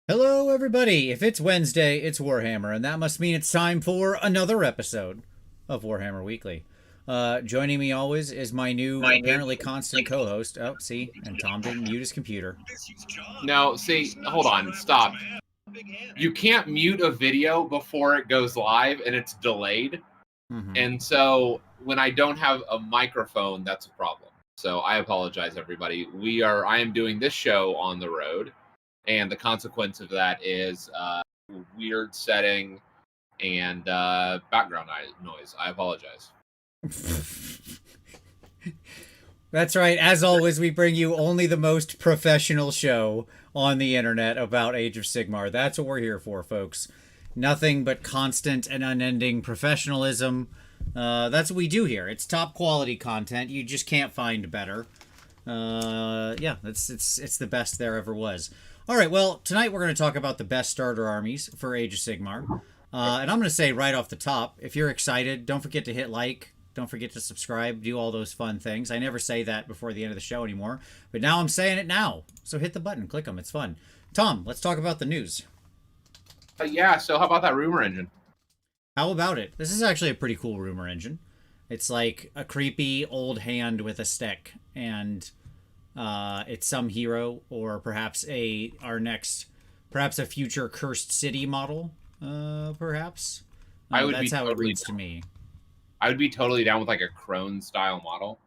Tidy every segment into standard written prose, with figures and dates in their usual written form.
Hello, everybody! If it's Wednesday, it's Warhammer, and that must mean it's time for another episode of Warhammer Weekly. Joining me always is my new, apparently constant co-host. Oh, see, and Tom didn't mute his computer. No, see, hold on, stop. You can't mute a video before it goes live, and it's delayed. And so when I don't have a microphone, that's a problem. So I apologize, everybody. I am doing this show on the road, and the consequence of that is weird setting and background noise. I apologize. That's right. As always, we bring you only the most professional show on the internet about Age of Sigmar. That's what we're here for, folks. Nothing but constant and unending professionalism. That's what we do here. It's top quality content. You just can't find better. Yeah, it's the best there ever was. All right, well, tonight we're going to talk about the best starter armies for Age of Sigmar. And I'm going to say right off the top, if you're excited, don't forget to hit like. Don't forget to subscribe, do all those fun things. I never say that before the end of the show anymore, but now I'm saying it now. So hit the button, click them, it's fun. Tom, let's talk about the news. Yeah, so how about that rumor engine? How about it? This is actually a pretty cool rumor engine. It's like a creepy old hand with a stick, and it's some hero, or perhaps perhaps a future cursed city model, perhaps. That's how it reads to me. I would be totally down with like a crone style model.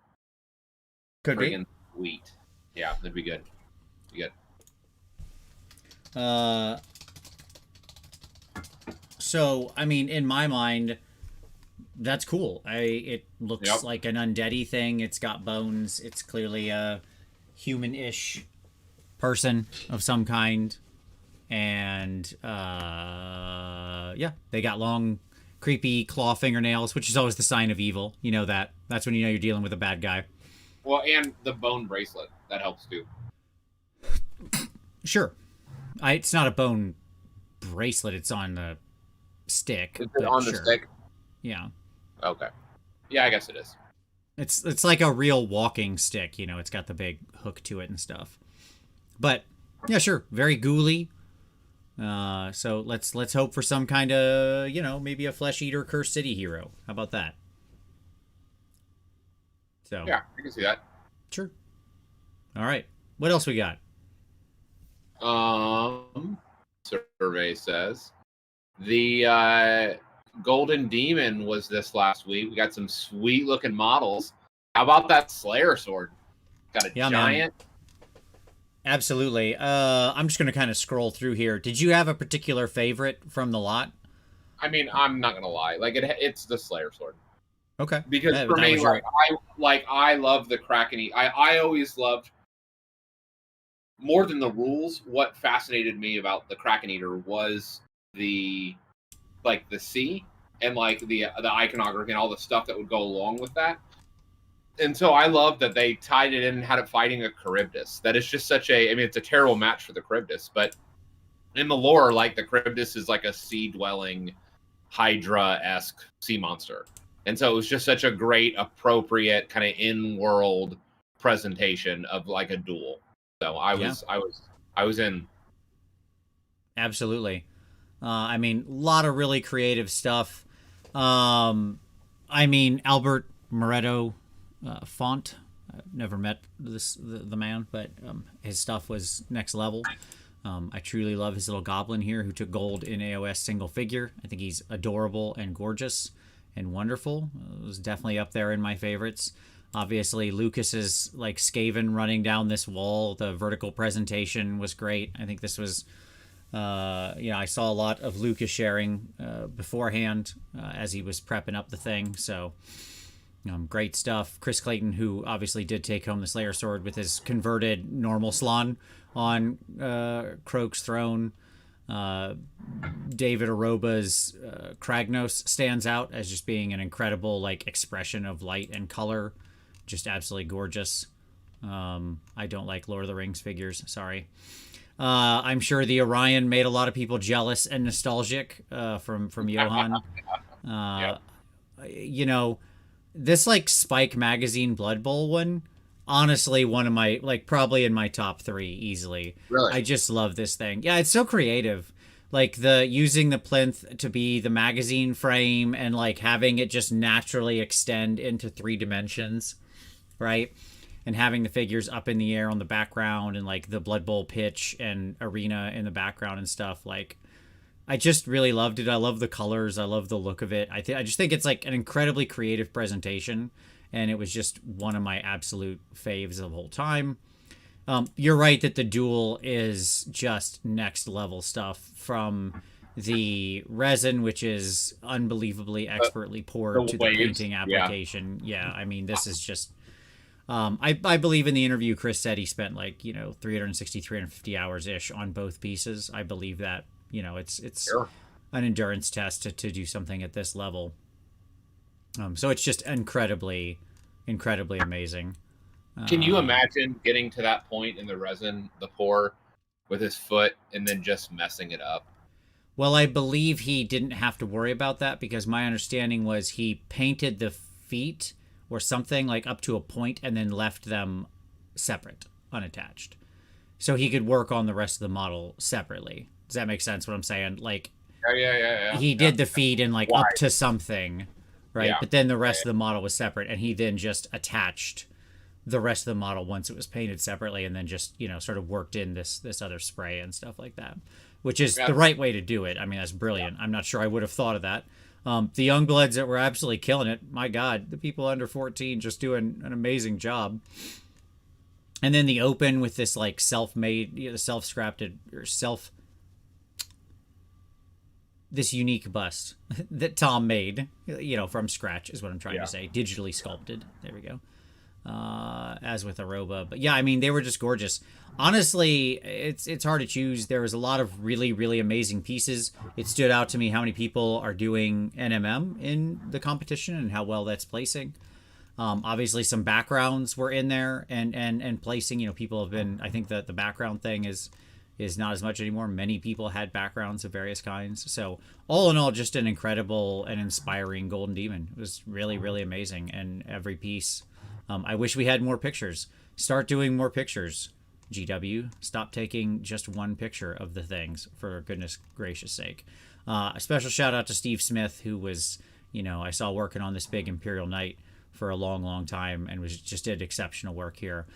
Could be. Friggin' sweet. Yeah, that'd be good. So I mean, in my mind, that's cool. It looks like an undeady thing. It's got bones. It's clearly a human-ish person of some kind, and yeah, they got long, creepy claw fingernails, which is always the sign of evil. You know that. That's when you know you're dealing with a bad guy. Well, and the bone bracelet. That helps too. Sure. It's not a bone bracelet. It's on the stick. Is it on the stick? Yeah. Okay. Yeah, I guess it is. It's like a real walking stick. You know, it's got the big hook to it and stuff. But, yeah, sure. Very ghouly. So let's hope for some kind of, maybe a flesh eater cursed city hero. How about that? So yeah, I can see that. Sure. All right. What else we got? Survey says the Golden Demon was this last week. We got some sweet looking models. How about that Slayer sword? Got a giant. Man. Absolutely. I'm just going to kind of scroll through here. Did you have a particular favorite from the lot? I mean, I'm not going to lie. Like it's the Slayer sword. Okay. Because for me, I love the Kraken. I always loved, more than the rules, what fascinated me about the Kraken Eater was the sea and like the iconography and all the stuff that would go along with that. And so I love that they tied it in and had it fighting a Charybdis. That is just it's a terrible match for the Charybdis, but in the lore, like the Charybdis is like a sea-dwelling Hydra-esque sea monster. And so it was just such a great, appropriate kind of in-world presentation of like a duel. So I was in. Absolutely. I mean, a lot of really creative stuff. I mean, Albert Moretto Font. I've never met the man, but his stuff was next level. I truly love his little goblin here who took gold in AOS single figure. I think he's adorable and gorgeous and wonderful. It was definitely up there in my favorites. Obviously, Lucas's like Skaven running down this wall. The vertical presentation was great. I think this was, I saw a lot of Lucas sharing beforehand as he was prepping up the thing. So, great stuff. Chris Clayton, who obviously did take home the Slayer sword with his converted normal Slann on Kroak's throne. David Aroba's Kragnos stands out as just being an incredible like expression of light and color. Just absolutely gorgeous. I don't like Lord of the Rings figures. Sorry. I'm sure the Orion made a lot of people jealous and nostalgic from Johan. This like Spike magazine Blood Bowl one, honestly one of my, like, probably in my top 3 easily. Really? I just love this thing. Yeah, it's so creative. Like the using the plinth to be the magazine frame and like having it just naturally extend into 3 dimensions, right? And having the figures up in the air on the background and like the Blood Bowl pitch and arena in the background and stuff. Like, I just really loved it. I love the colors. I love the look of it. I just think it's like an incredibly creative presentation, and it was just one of my absolute faves of the whole time. You're right that the duel is just next level stuff, from the resin, which is unbelievably expertly poured, to the waves. painting Yeah. application. Yeah, I mean, this is just. I believe in the interview, Chris said he spent like 360, 350 hours ish on both pieces. I believe that. It's Sure. an endurance test to do something at this level. So it's just incredibly, incredibly amazing. Can you imagine getting to that point in the resin, the pour, with his foot, and then just messing it up? Well, I believe he didn't have to worry about that, because my understanding was he painted the feet or something like up to a point and then left them separate, unattached. So he could work on the rest of the model separately. Does that make sense what I'm saying? Like, Yeah. he did the feet and like Why? up to something, right? Yeah. But then the rest of the model was separate, and he then just attached the rest of the model once it was painted separately, and then just sort of worked in this other spray and stuff like that, which is the right way to do it. I mean, that's brilliant. I'm not sure I would have thought of that. The young bloods that were absolutely killing it. My God, the people under 14 just doing an amazing job. And then the open with this like self-made, self-scrapped or this unique bust that Tom made, from scratch is what I'm trying to say. Digitally sculpted. There we go. As with Aroba. But yeah, I mean, they were just gorgeous. Honestly, it's hard to choose. There was a lot of really, really amazing pieces. It stood out to me how many people are doing NMM in the competition and how well that's placing. Obviously, some backgrounds were in there and placing. People have been. I think that the background thing is not as much anymore. Many people had backgrounds of various kinds. So all in all, just an incredible and inspiring Golden Demon. It was really, really amazing, and every piece. I wish we had more pictures. Start doing more pictures, GW. Stop taking just one picture of the things, for goodness gracious sake. A special shout out to Steve Smith, who was, I saw working on this big Imperial Knight for a long, long time, and just did exceptional work here.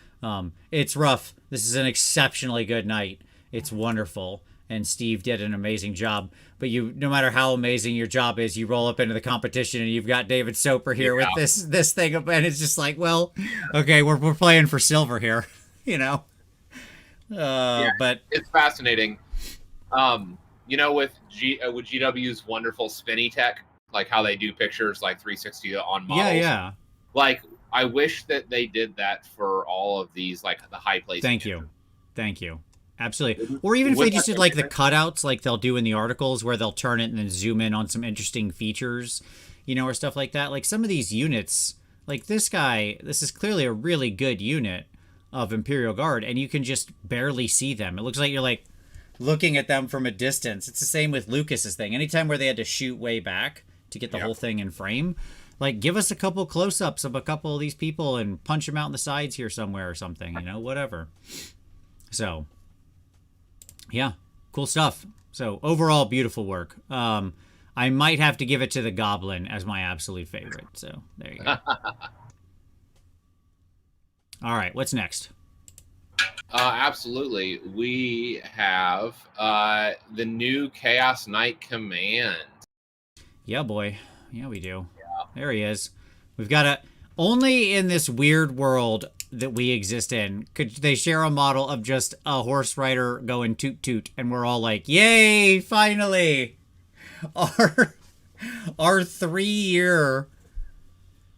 It's rough. This is an exceptionally good knight. It's wonderful, and Steve did an amazing job. But no matter how amazing your job is, you roll up into the competition and you've got David Soper here with this thing, and it's just like, well, okay, we're playing for silver here, But it's fascinating. With GW's wonderful spinny tech, like how they do pictures like 360 on models. Yeah. Like, I wish that they did that for all of these, like the high places. Thank you. Absolutely. Or even if they just did like the cutouts like they'll do in the articles, where they'll turn it and then zoom in on some interesting features, or stuff like that. Like some of these units, like this guy, this is clearly a really good unit of Imperial Guard, and you can just barely see them. It looks like you're like looking at them from a distance. It's the same with Lucas's thing. Anytime where they had to shoot way back to get the whole thing in frame, like give us a couple close-ups of a couple of these people and punch them out in the sides here somewhere or something, whatever. So yeah, cool stuff. So overall, beautiful work. I might have to give it to the Goblin as my absolute favorite. So there you go. All right, what's next? Absolutely. We have the new Chaos Knight Command. Yeah, boy. Yeah, we do. Yeah. There he is. We've got only in this weird world that we exist in could they share a model of just a horse rider going toot toot, and we're all like, yay, finally, our 3-year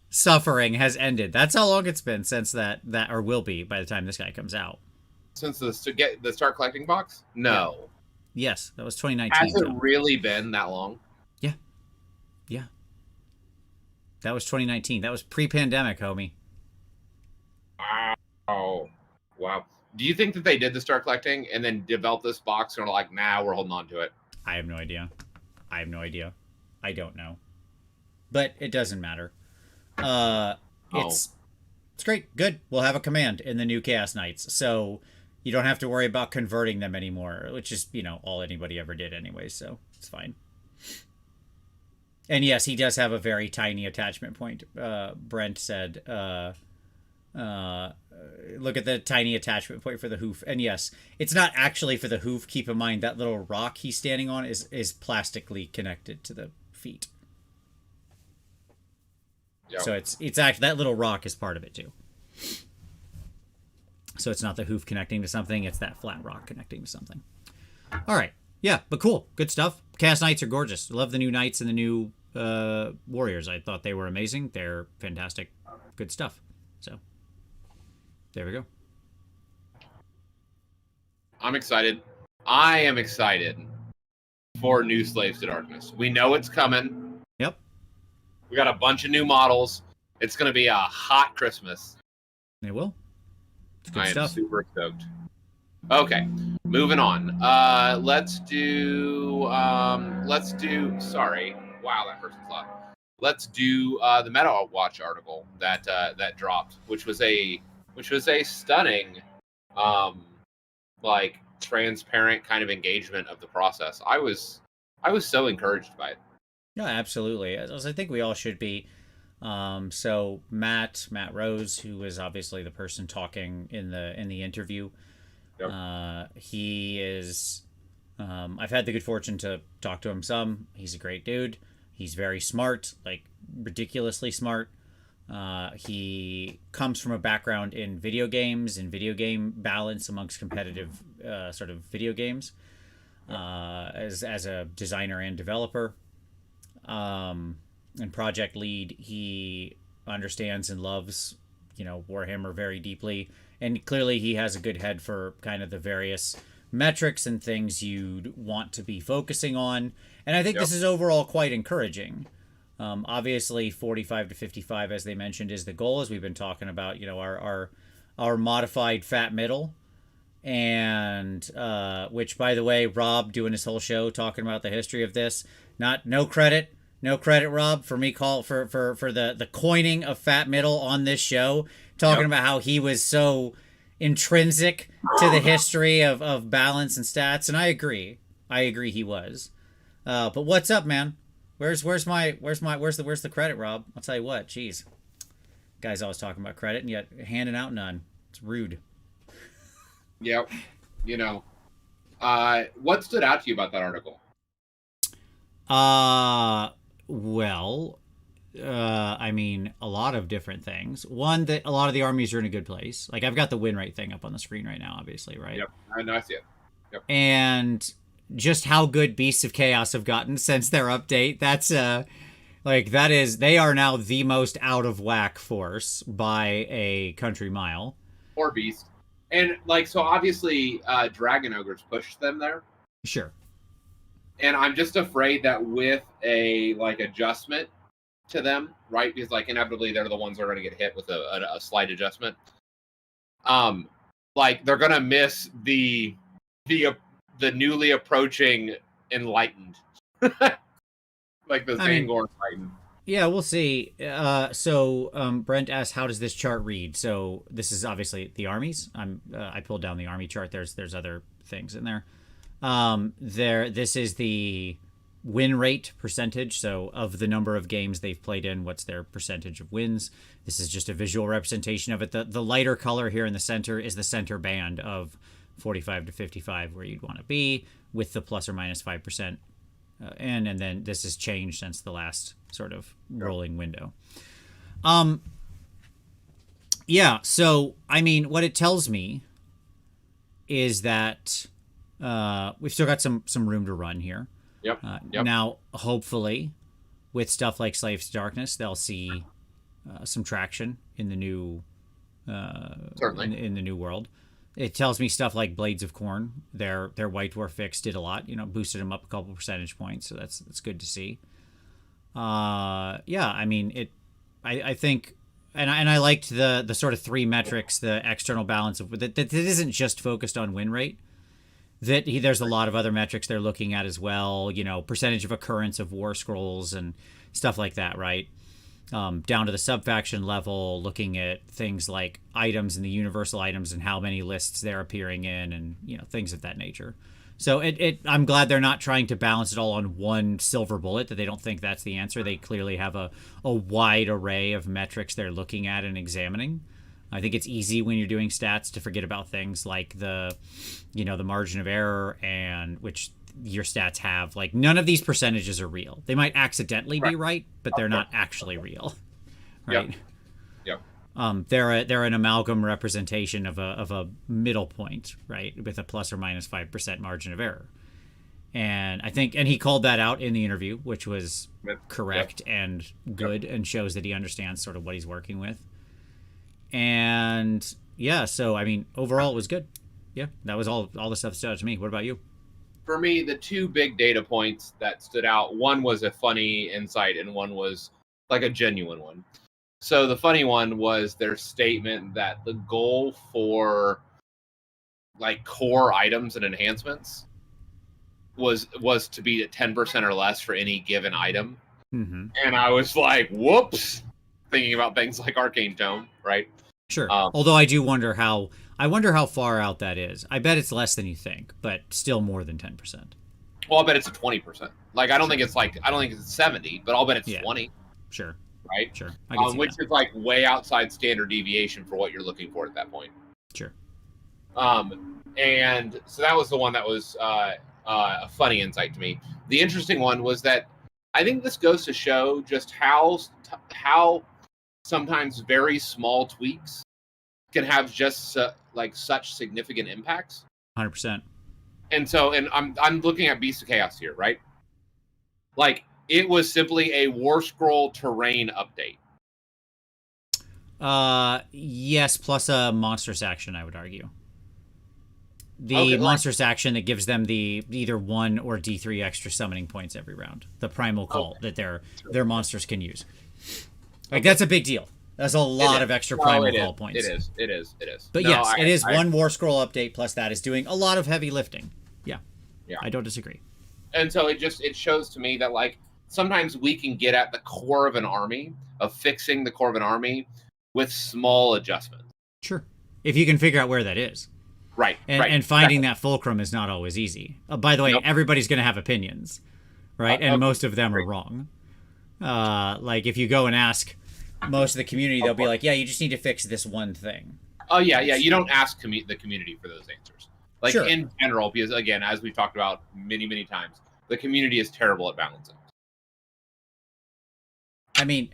suffering has ended. That's how long it's been since that or will be by the time this guy comes out. Since the start collecting box? No. Yeah. Yes, that was 2019. Has it really been that long? Yeah. That was 2019. That was pre-pandemic, homie. Oh, wow. Do you think that they did the start collecting and then developed this box and are like, nah, we're holding on to it? I have no idea. I don't know. But it doesn't matter. It's It's great. Good. We'll have a command in the new Chaos Knights. So you don't have to worry about converting them anymore, which is, all anybody ever did anyway. So it's fine. And yes, he does have a very tiny attachment point. Brent said, look at the tiny attachment point for the hoof. And yes, it's not actually for the hoof. Keep in mind that little rock he's standing on is plastically connected to the feet. Yep. So it's actually, that little rock is part of it too. So it's not the hoof connecting to something, it's that flat rock connecting to something. All right. Yeah, but cool. Good stuff. Chaos Knights are gorgeous. Love the new Knights and the new Warriors. I thought they were amazing. They're fantastic. Good stuff. So there we go. I'm excited. I am excited for new Slaves to Darkness. We know it's coming. Yep. We got a bunch of new models. It's going to be a hot Christmas. It will. It's good I stuff. am super stoked. Okay, moving on. Let's do. Sorry. Wow, that person's loud. Let's do the Meta Watch article that dropped, which was a stunning, transparent kind of engagement of the process. I was so encouraged by it. Yeah, absolutely. As I think we all should be. So Matt Rose, who was obviously the person talking in the interview, yep. He is. I've had the good fortune to talk to him some. He's a great dude. He's very smart, like ridiculously smart. He comes from a background in video games and video game balance amongst competitive sort of video games, as a designer and developer. And project lead, he understands and loves, Warhammer very deeply. And clearly he has a good head for kind of the various metrics and things you'd want to be focusing on. And I think This is overall quite encouraging. Obviously 45 to 55, as they mentioned, is the goal, as we've been talking about, our modified fat middle. And which, by the way, Rob doing his whole show talking about the history of this, no credit, Rob, for me for the coining of fat middle on this show, talking about how he was so intrinsic to the history of balance and stats. And I agree he was. But what's up, man? Where's the credit, Rob? I'll tell you what, geez. Guy's always talking about credit and yet handing out none. It's rude. Yep. What stood out to you about that article? I mean, a lot of different things. One, that a lot of the armies are in a good place. Like, I've got the win rate thing up on the screen right now, obviously, right? Yep, I see it. Yep. And just how good Beasts of Chaos have gotten since their update. That's, they are now the most out of whack force by a country mile. Or Beast. And, so obviously, Dragon Ogres pushed them there. Sure. And I'm just afraid that with a adjustment to them, right? Because inevitably they're the ones that are going to get hit with a slight adjustment. They're going to miss the newly approaching Enlightened, the Zangor Enlightened. Yeah, we'll see. So Brent asked, how does this chart read? So this is obviously the armies. I pulled down the army chart. There's other things in there. This is the win rate percentage. So of the number of games they've played in, what's their percentage of wins? This is just a visual representation of it. The lighter color here in the center is the center band of 45 to 55, where you'd want to be, with the plus or minus 5%. And then this has changed since the last sort of rolling window. Yeah. So, I mean, what it tells me is that, we've still got some room to run here. Yep. Now, hopefully, with stuff like Slaves to Darkness, they'll see some traction in the new certainly in the new world. It tells me stuff like Blades of Corn, their White Dwarf fix did a lot. Boosted them up a couple percentage points, so that's good to see. Yeah, I mean I think, and I liked the sort of three metrics, the external balance of that isn't just focused on win rate. There's a lot of other metrics they're looking at as well, percentage of occurrence of war scrolls and stuff like that, right? down to the sub-faction level, looking at things like items and the universal items and how many lists they're appearing in, and things of that nature. So I'm glad they're not trying to balance it all on one silver bullet, that they don't think that's the answer. They clearly have a wide array of metrics they're looking at and examining. I think it's easy when you're doing stats to forget about things like the margin of error, and which your stats have. Like, none of these percentages are real. They might accidentally be right, but they're not actually real, right? Yep. They're an amalgam representation of a middle point, right, with a plus or minus 5% margin of error. And I think, and he called that out in the interview, which was correct and good, and shows that he understands sort of what he's working with. And yeah, so I mean, overall it was good. Yeah, that was all the stuff that stood out to me. What about you? For me, the two big data points that stood out, one was a funny insight and one was like a genuine one. So the funny one was their statement that the goal for like core items and enhancements was to be at 10% or less for any given item. Mm-hmm. And I was like, whoops, thinking about things like Arcane Tome, right? Sure. Although I do wonder how far out that is. I bet it's less than you think, but still more than 10%. Well, I'll bet it's a 20%. Like, I don't think it's 70, but I'll bet it's 20. Sure. Right? Sure. Which is like way outside standard deviation for what you're looking for at that point. Sure. And so that was the one that was a funny insight to me. The interesting one was that I think this goes to show just how sometimes very small tweaks can have just like such significant impacts. 100%. And I'm looking at Beast of Chaos here, right? Like, it was simply a War Scroll terrain update. Yes, plus a monstrous action, I would argue. The monstrous action that gives them the either 1 or D3 extra summoning points every round. The primal call that their monsters can use. Like, that's a big deal. That's a lot of extra primal call points. It is. But no, yes, it is one War Scroll update, plus that is doing a lot of heavy lifting. Yeah. I don't disagree. And so it shows to me that, like, sometimes we can get at the core of an army, of fixing the core of an army with small adjustments. Sure. If you can figure out where that is. Right. And finding that fulcrum is not always easy. By the way, everybody's going to have opinions, right? And most of them are wrong. Like, if you go and ask most of the community, they'll be like, yeah, you just need to fix this one thing. Oh, yeah. You don't ask the community for those answers. Like, sure. In general, because, again, as we've talked about many, many times, the community is terrible at balancing. I mean,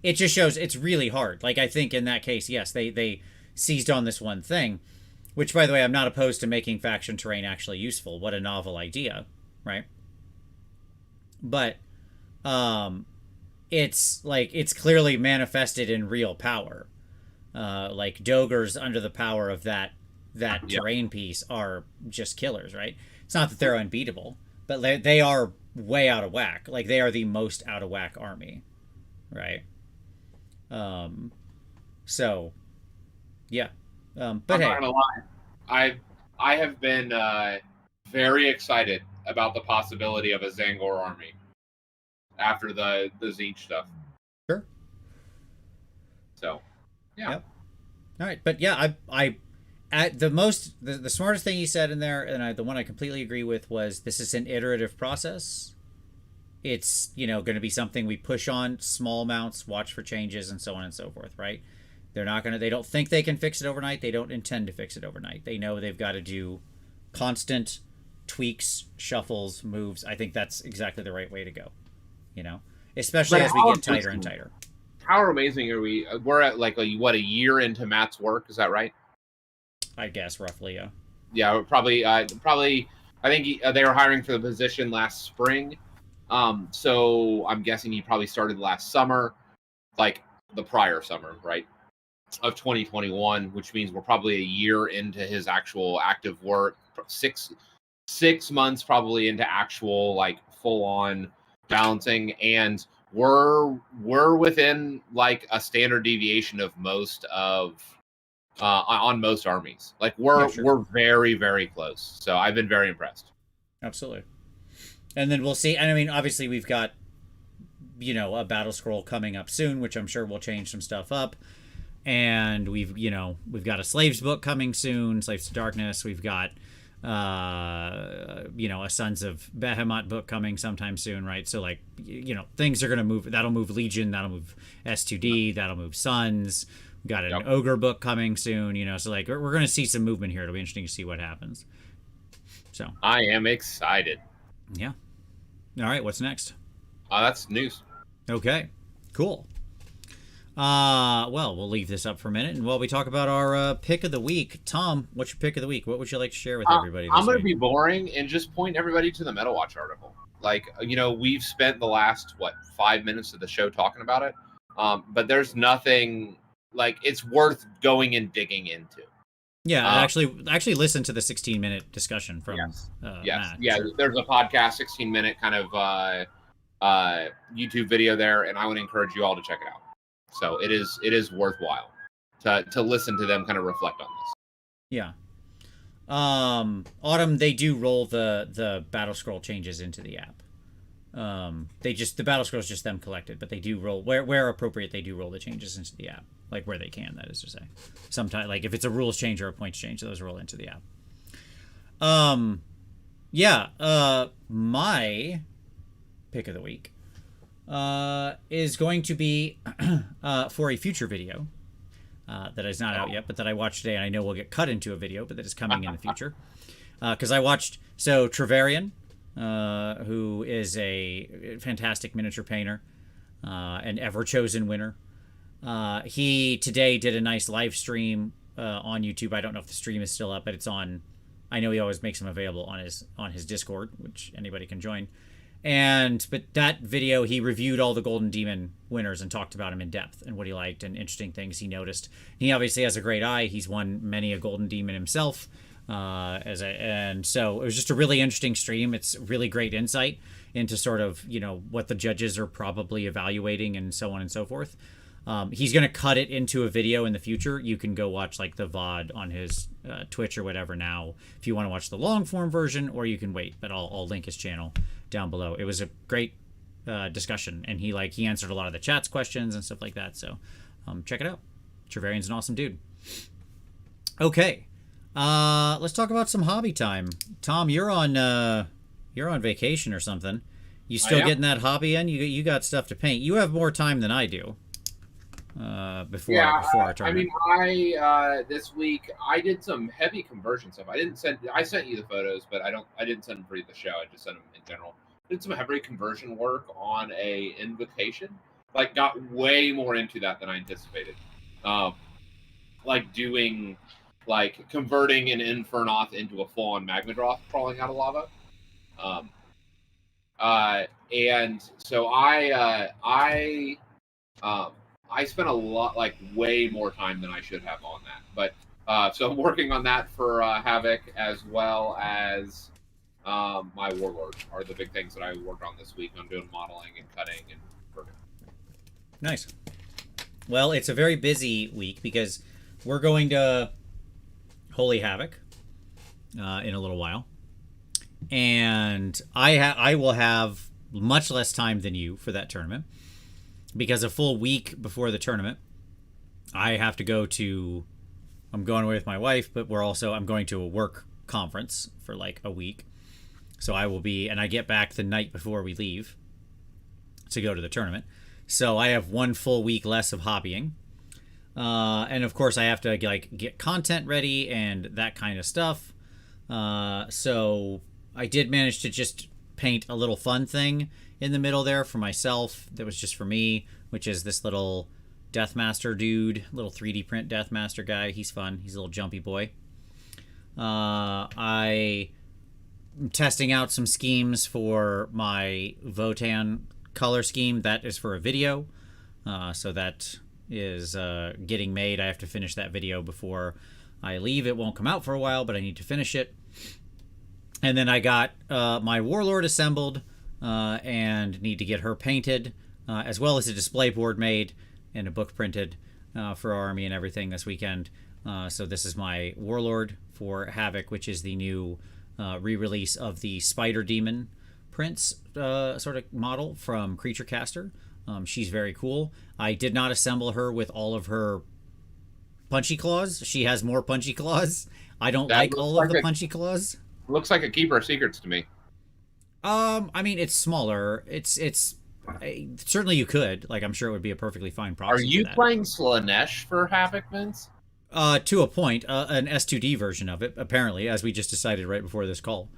it just shows it's really hard. Like, I think in that case, yes, they seized on this one thing, which, by the way, I'm not opposed to making faction terrain actually useful. What a novel idea, right? But it's clearly manifested in real power. Like, Dogers under the power of that terrain piece are just killers, right? It's not that they're unbeatable, but they are way out of whack. Like, they are the most out of whack army, right? So, yeah. But I'm not gonna lie, I have been very excited about the possibility of a Zangor army after the Siege stuff. Sure. So, yeah. Yep. All right, but yeah, I at the smartest thing he said in there, and the one I completely agree with, was this is an iterative process. It's going to be something we push on small amounts, watch for changes, and so on and so forth, right? They don't think they can fix it overnight. They don't intend to fix it overnight. They know they've got to do constant tweaks, shuffles, moves. I think that's exactly the right way to go, especially as we get tighter and tighter. How amazing are we? We're at like a year into Matt's work. Is that right? I guess roughly, yeah. Yeah, probably. I think they were hiring for the position last spring. So I'm guessing he probably started last summer, like the prior summer, right, of 2021, which means we're probably a year into his actual active work, six months probably into actual, like, full on balancing, and we're within like a standard deviation of most of on most armies. Like, we're very, very close. So I've been very impressed. Absolutely. And then we'll see. And I mean, obviously we've got a battle scroll coming up soon, which I'm sure will change some stuff up. And we've got a Slaves book coming soon, Slaves to Darkness. We've got a Sons of Behemoth book coming sometime soon, right? So like, things are going to move. That'll move Legion, that'll move S2D, that'll move Sons. We've got an Ogre book coming soon, so like we're going to see some movement here. It'll be interesting to see what happens. So I am excited. Yeah. All right, what's next? That's news. Okay, cool. Well, we'll leave this up for a minute, and while we talk about our pick of the week, Tom, what's your pick of the week? What would you like to share with everybody? I'm going to be boring and just point everybody to the Meta Watch article. Like, we've spent the last 5 minutes of the show talking about it, but there's nothing like it's worth going and digging into. Yeah, I actually listened to the 16-minute discussion from Matt. Yeah. Sure. There's a podcast, 16-minute kind of YouTube video there, and I would encourage you all to check it out. So it is worthwhile to listen to them kind of reflect on this. Yeah. Autumn, they do roll the battle scroll changes into the app. The battle scroll is just them collected, but they do roll where appropriate. They do roll the changes into the app, like where they can. That is to say, sometimes like if it's a rules change or a points change, those roll into the app. My pick of the week is going to be for a future video that is not out yet, but that I watched today, and I know will get cut into a video, but that is coming in the future. Because I watched Trevarian, who is a fantastic miniature painter, an ever-chosen winner. He today did a nice live stream on YouTube. I don't know if the stream is still up, but it's on. I know he always makes them available on his Discord, which anybody can join. But that video, he reviewed all the Golden Demon winners and talked about them in depth and what he liked and interesting things he noticed. He obviously has a great eye. He's won many a Golden Demon himself. And so it was just a really interesting stream. It's really great insight into sort of, what the judges are probably evaluating and so on and so forth. He's going to cut it into a video in the future. You can go watch like the VOD on his Twitch or whatever now if you want to watch the long form version, or you can wait, but I'll link his channel down below. It was a great discussion, and he answered a lot of the chat's questions and stuff like that. So check it out. Trevarian's an awesome dude. Okay. Let's talk about some hobby time. Tom, you're on vacation or something. You still getting that hobby in? You got stuff to paint. You have more time than I do. Before our tournament. This week I did some heavy conversion stuff. I sent you the photos, but I didn't send them for the show. I just sent them in general. Did some heavy conversion work on a invocation. Got way more into that than I anticipated. Doing converting an Infernoth into a full-on Magmadroth crawling out of lava. And so I spent a lot, way more time than I should have on that. But so I'm working on that for Havoc, as well as my Warlord are the big things that I worked on this week. I'm doing modeling and cutting and converting. Nice. Well, it's a very busy week because we're going to Holy Havoc in a little while. And I will have much less time than you for that tournament. Because a full week before the tournament, I have to go to. I'm going away with my wife, but I'm going to a work conference for a week. So I will be, and I get back the night before we leave to go to the tournament. So I have one full week less of hobbying. And of course I have to get content ready and that kind of stuff. So I did manage to just paint a little fun thing in the middle there for myself that was just for me, which is this little Deathmaster dude, little 3D print Deathmaster guy. He's fun. He's a little jumpy boy. I am testing out some schemes for my Votan color scheme. That is for a video. So that is getting made. I have to finish that video before I leave. It won't come out for a while, but I need to finish it. And then I got my Warlord assembled. And need to get her painted, as well as a display board made and a book printed for our army and everything this weekend. So this is my Warlord for Havoc, which is the new re-release of the Spider Demon Prince sort of model from Creature Caster. She's very cool. I did not assemble her with all of her punchy claws. She has more punchy claws. I don't like all of the punchy claws. Looks like a Keeper of Secrets to me. I mean, it's smaller. It's certainly you could. Like, I'm sure it would be a perfectly fine proxy. Are you playing Slanesh for Havoc, Vince? To a point, an S2D version of it, apparently, as we just decided right before this call.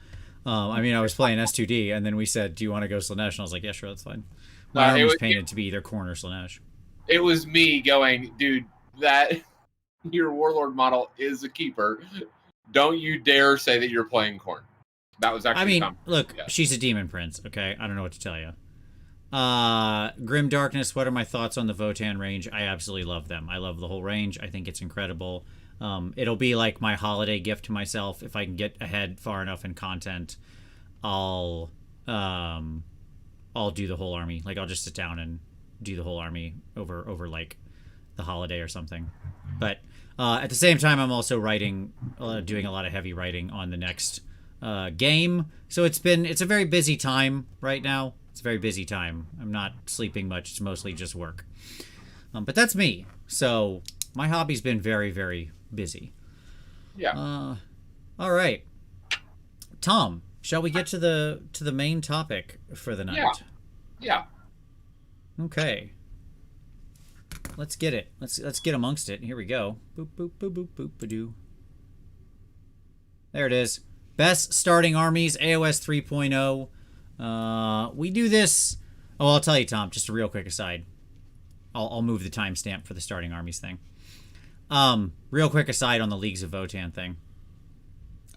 I mean, I was playing S2D, and then we said, "Do you want to go Slanesh?" And I was like, "Yeah, sure, that's fine." My arm was painted to be either Khorne or Slanesh. It was me going, dude, that your Warlord model is a Keeper. Don't you dare say that you're playing Khorne. That was actually. I mean, look, she's a Demon Prince. Okay, I don't know what to tell you. Grim Darkness. What are my thoughts on the Votann range? I absolutely love them. I love the whole range. I think it's incredible. It'll be like my holiday gift to myself. If I can get ahead far enough in content, I'll do the whole army. Like, I'll just sit down and do the whole army over like the holiday or something. But at the same time, I'm also doing a lot of heavy writing on the next game. So it's a very busy time right now. It's a very busy time. I'm not sleeping much. It's mostly just work. But that's me. So my hobby's been very, very busy. Yeah. All right. Tom, shall we get to the main topic for the night? Yeah. Okay. Let's get it. Let's get amongst it. Here we go. Boop boop boop boop boop ba-doo. There it is. Best starting armies, AOS 3.0. We do this. Oh, I'll tell you, Tom. Just a real quick aside. I'll move the timestamp for the starting armies thing. Real quick aside on the Leagues of Votann thing.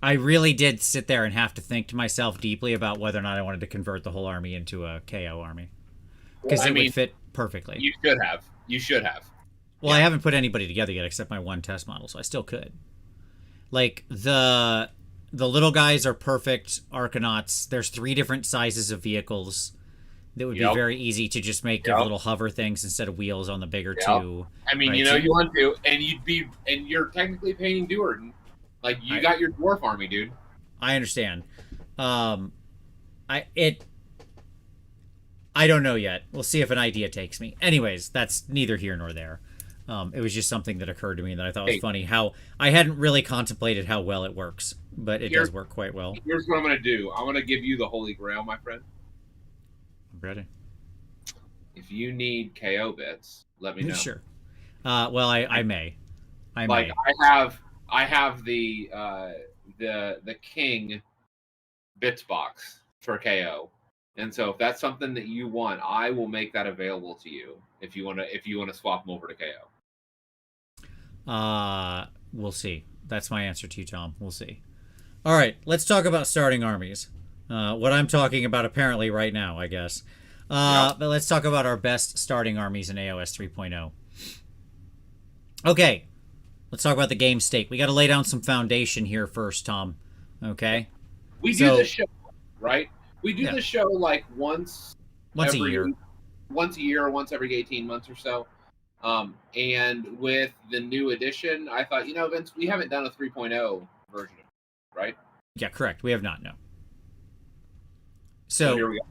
I really did sit there and have to think to myself deeply about whether or not I wanted to convert the whole army into a KO army. Because it would fit perfectly. You should have. You should have. Well, I haven't put anybody together yet except my one test model, so I still could. Like, the little guys are perfect Arcanauts. There's 3 different sizes of vehicles that would be very easy to just make little hover things instead of wheels on the bigger 2. I mean, right? You want to, and you're technically painting Duerden. Like, you got your dwarf army, dude. I understand. I don't know yet. We'll see if an idea takes me. Anyways, that's neither here nor there. It was just something that occurred to me that I thought was funny. How I hadn't really contemplated how well it works, but it does work quite well. Here's what I'm going to do. I'm going to give you the Holy Grail, my friend. I'm ready. If you need KO bits, let me know. Sure. Well, I may. I have the King bits box for KO. And so if that's something that you want, I will make that available to you if you want to swap them over to KO. We'll see. That's my answer to you, Tom. We'll see. All right, let's talk about starting armies. What I'm talking about apparently right now, I guess. But let's talk about our best starting armies in AOS 3.0. Okay, let's talk about the game state. We got to lay down some foundation here first, Tom. Okay? We do this show, right? We do this show like once a year. Once a year, once every 18 months or so. And with the new edition, I thought, Vince, we haven't done a 3.0 version of it, right? Yeah, correct. We have not, no. So here we go.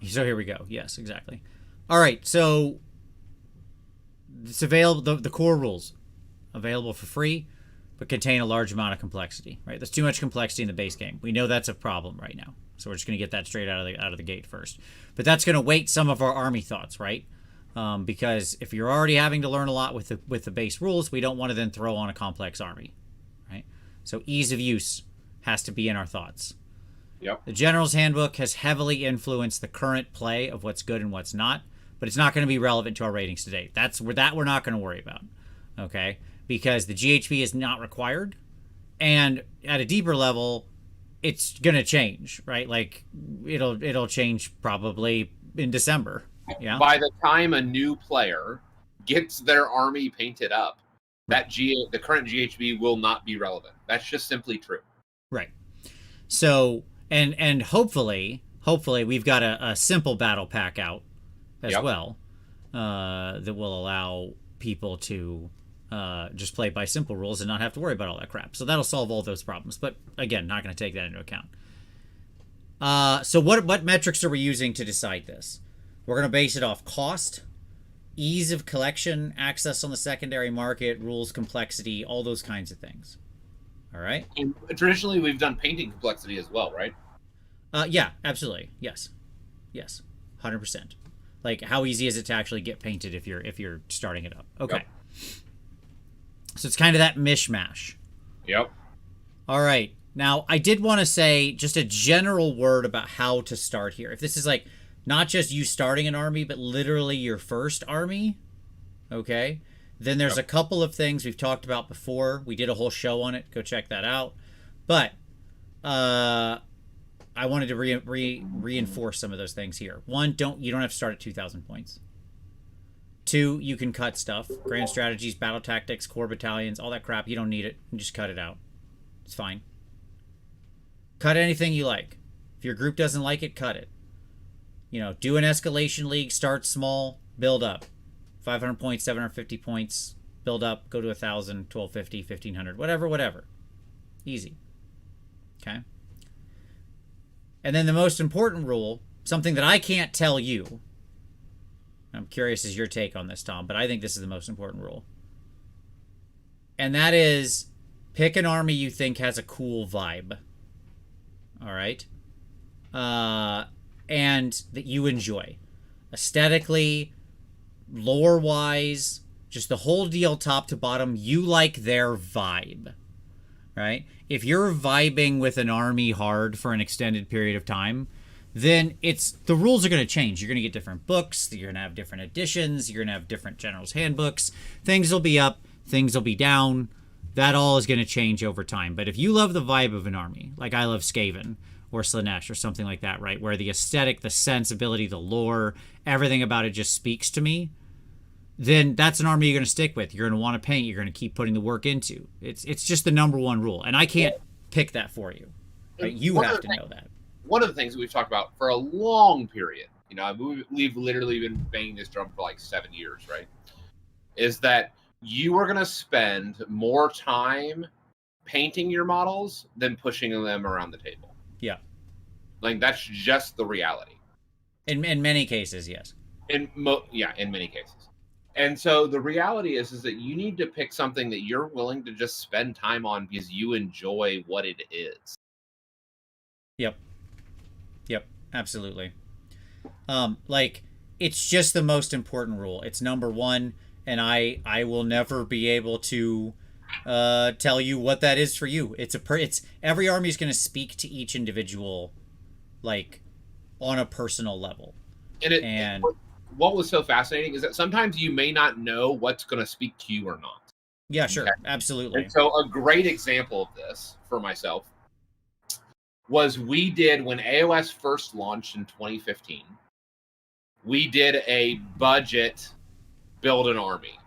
So here we go. Yes, exactly. All right, so it's available. The core rules available for free, but contain a large amount of complexity. Right, there's too much complexity in the base game. We know that's a problem right now, so we're just going to get that straight out of the gate first. But that's going to weight some of our army thoughts, right? Because if you're already having to learn a lot with the base rules, we don't want to then throw on a complex army, right? So ease of use has to be in our thoughts. Yep. The General's Handbook has heavily influenced the current play of what's good and what's not, but it's not going to be relevant to our ratings today. We're not going to worry about, okay? Because the GHB is not required, and at a deeper level, it's going to change, right? Like it'll change probably in December. Yeah. By the time a new player gets their army painted up, the current GHB will not be relevant. That's just simply true. Right. So. And hopefully we've got a simple battle pack out as well that will allow people to just play by simple rules and not have to worry about all that crap. So that'll solve all those problems. But again, not going to take that into account. So what metrics are we using to decide this? We're going to base it off cost, ease of collection, access on the secondary market, rules complexity, all those kinds of things. All right. And traditionally, we've done painting complexity as well, right? Yeah, absolutely. Yes. 100%. Like, how easy is it to actually get painted if you're starting it up? Okay. Yep. So it's kind of that mishmash. Yep. All right. Now, I did want to say just a general word about how to start here. If this is like not just you starting an army, but literally your first army, okay, then there's a couple of things we've talked about before. We did a whole show on it. Go check that out. But I wanted to reinforce some of those things here. One, you don't have to start at 2,000 points. Two, you can cut stuff. Grand strategies, battle tactics, core battalions, all that crap. You don't need it. You just cut it out. It's fine. Cut anything you like. If your group doesn't like it, cut it. You know, do an escalation league, start small, build up. 500 points, 750 points, build up, go to 1,000, 1,250, 1,500, whatever. Easy. Okay? And then the most important rule, something that I can't tell you. I'm curious as your take on this, Tom, but I think this is the most important rule. And that is pick an army you think has a cool vibe. All right? And that you enjoy. Aesthetically, lore-wise, just the whole deal top to bottom, you like their vibe. Right? If you're vibing with an army hard for an extended period of time, then the rules are going to change. You're going to get different books. You're going to have different editions. You're going to have different general's handbooks. Things will be up. Things will be down. That all is going to change over time. But if you love the vibe of an army, like I love Skaven or Slaanesh or something like that, right, where the aesthetic, the sensibility, the lore, everything about it just speaks to me, then that's an army you're going to stick with. You're going to want to paint. You're going to keep putting the work into. It's just the number one rule. And I can't pick that for you. Right? You have to know that. One of the things that we've talked about for a long period, you know, we've literally been banging this drum for like 7 years, right? Is that you are going to spend more time painting your models than pushing them around the table. Yeah. Like, that's just the reality. In many cases, yes. In many cases. And so the reality is that you need to pick something that you're willing to just spend time on because you enjoy what it is. Yep, absolutely. Like, it's just the most important rule. It's number one, and I will never be able to tell you what that is for you. It's every army is going to speak to each individual, like, on a personal level. And what was so fascinating is that sometimes you may not know what's going to speak to you or not. Yeah, sure. Okay? Absolutely. And so a great example of this for myself was we did, when AOS first launched in 2015, we did a budget build an army.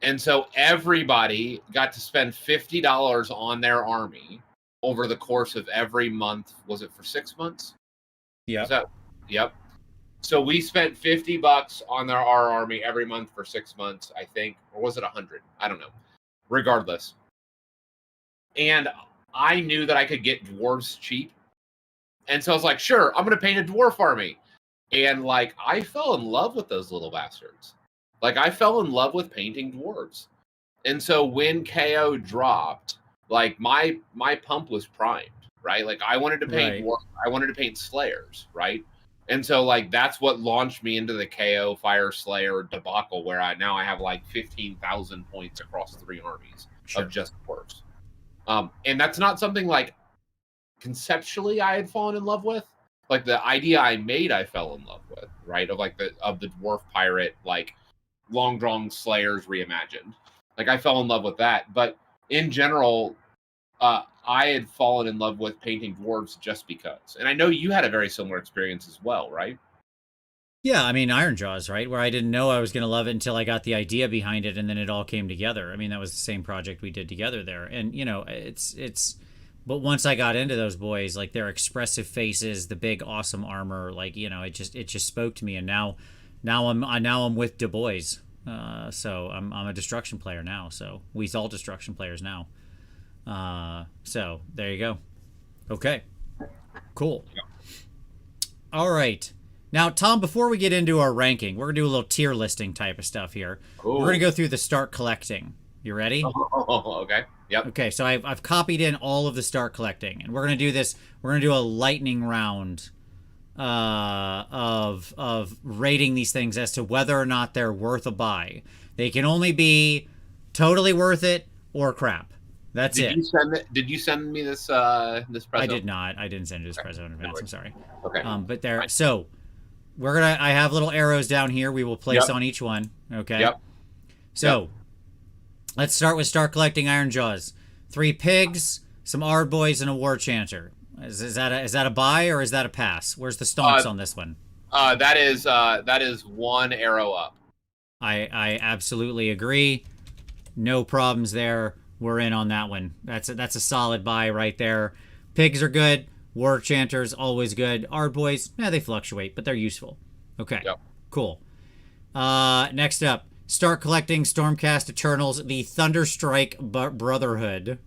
And so everybody got to spend $50 on their army over the course of every month. Was it for 6 months? Yeah. Yep. So we spent $50 on our army every month for 6 months, I think. Or was it 100? I don't know. Regardless. And I knew that I could get dwarves cheap. And so I was like, sure, I'm going to paint a dwarf army. And, like, I fell in love with those little bastards. Like, I fell in love with painting dwarves. And so when KO dropped, like, my pump was primed, right? Like, I wanted to paint I wanted to paint Slayers, right? And so, like, that's what launched me into the KO Fire Slayer debacle, where I have like 15,000 points across 3 armies of just dwarves. And that's not something, like, conceptually I had fallen in love with. Like, the idea I made, I fell in love with, right? Of the dwarf pirate, like, long drawn Slayers reimagined. Like, I fell in love with that. But in general, I had fallen in love with painting dwarves just because. And I know you had a very similar experience as well, right? Yeah, I mean, Ironjawz, right? Where I didn't know I was going to love it until I got the idea behind it, and then it all came together. I mean, that was the same project we did together there. And, you know, but once I got into those boys, like, their expressive faces, the big awesome armor, like, you know, it just spoke to me. And now I'm with Du Bois. So I'm a destruction player now. So we's all destruction players now. So there you go. Okay. Cool. All right. Now, Tom, before we get into our ranking, we're going to do a little tier listing type of stuff here. Ooh. We're going to go through the start collecting. You ready? Okay. Yep. Okay, so I've copied in all of the start collecting, and we're going to do this. We're going to do a lightning round of rating these things as to whether or not they're worth a buy. They can only be totally worth it or crap. That's it. Did you send me this present? I did not. I didn't send you this present in advance. I'm sorry. Okay. But there. So I have little arrows down here. We will place on each one. Okay. Yep. So let's start with start collecting Iron Jaws. 3 pigs, some Ard boys, and a war chanter. Is that a buy or is that a pass? Where's the stonks on this one? That is 1 arrow up. I absolutely agree. No problems there. We're in on that one. That's a solid buy right there. Pigs are good. War chanters always good. Ard boys, they fluctuate, but they're useful. Okay. Yep. Cool. Next up, start collecting Stormcast Eternals, the Thunderstrike Brotherhood,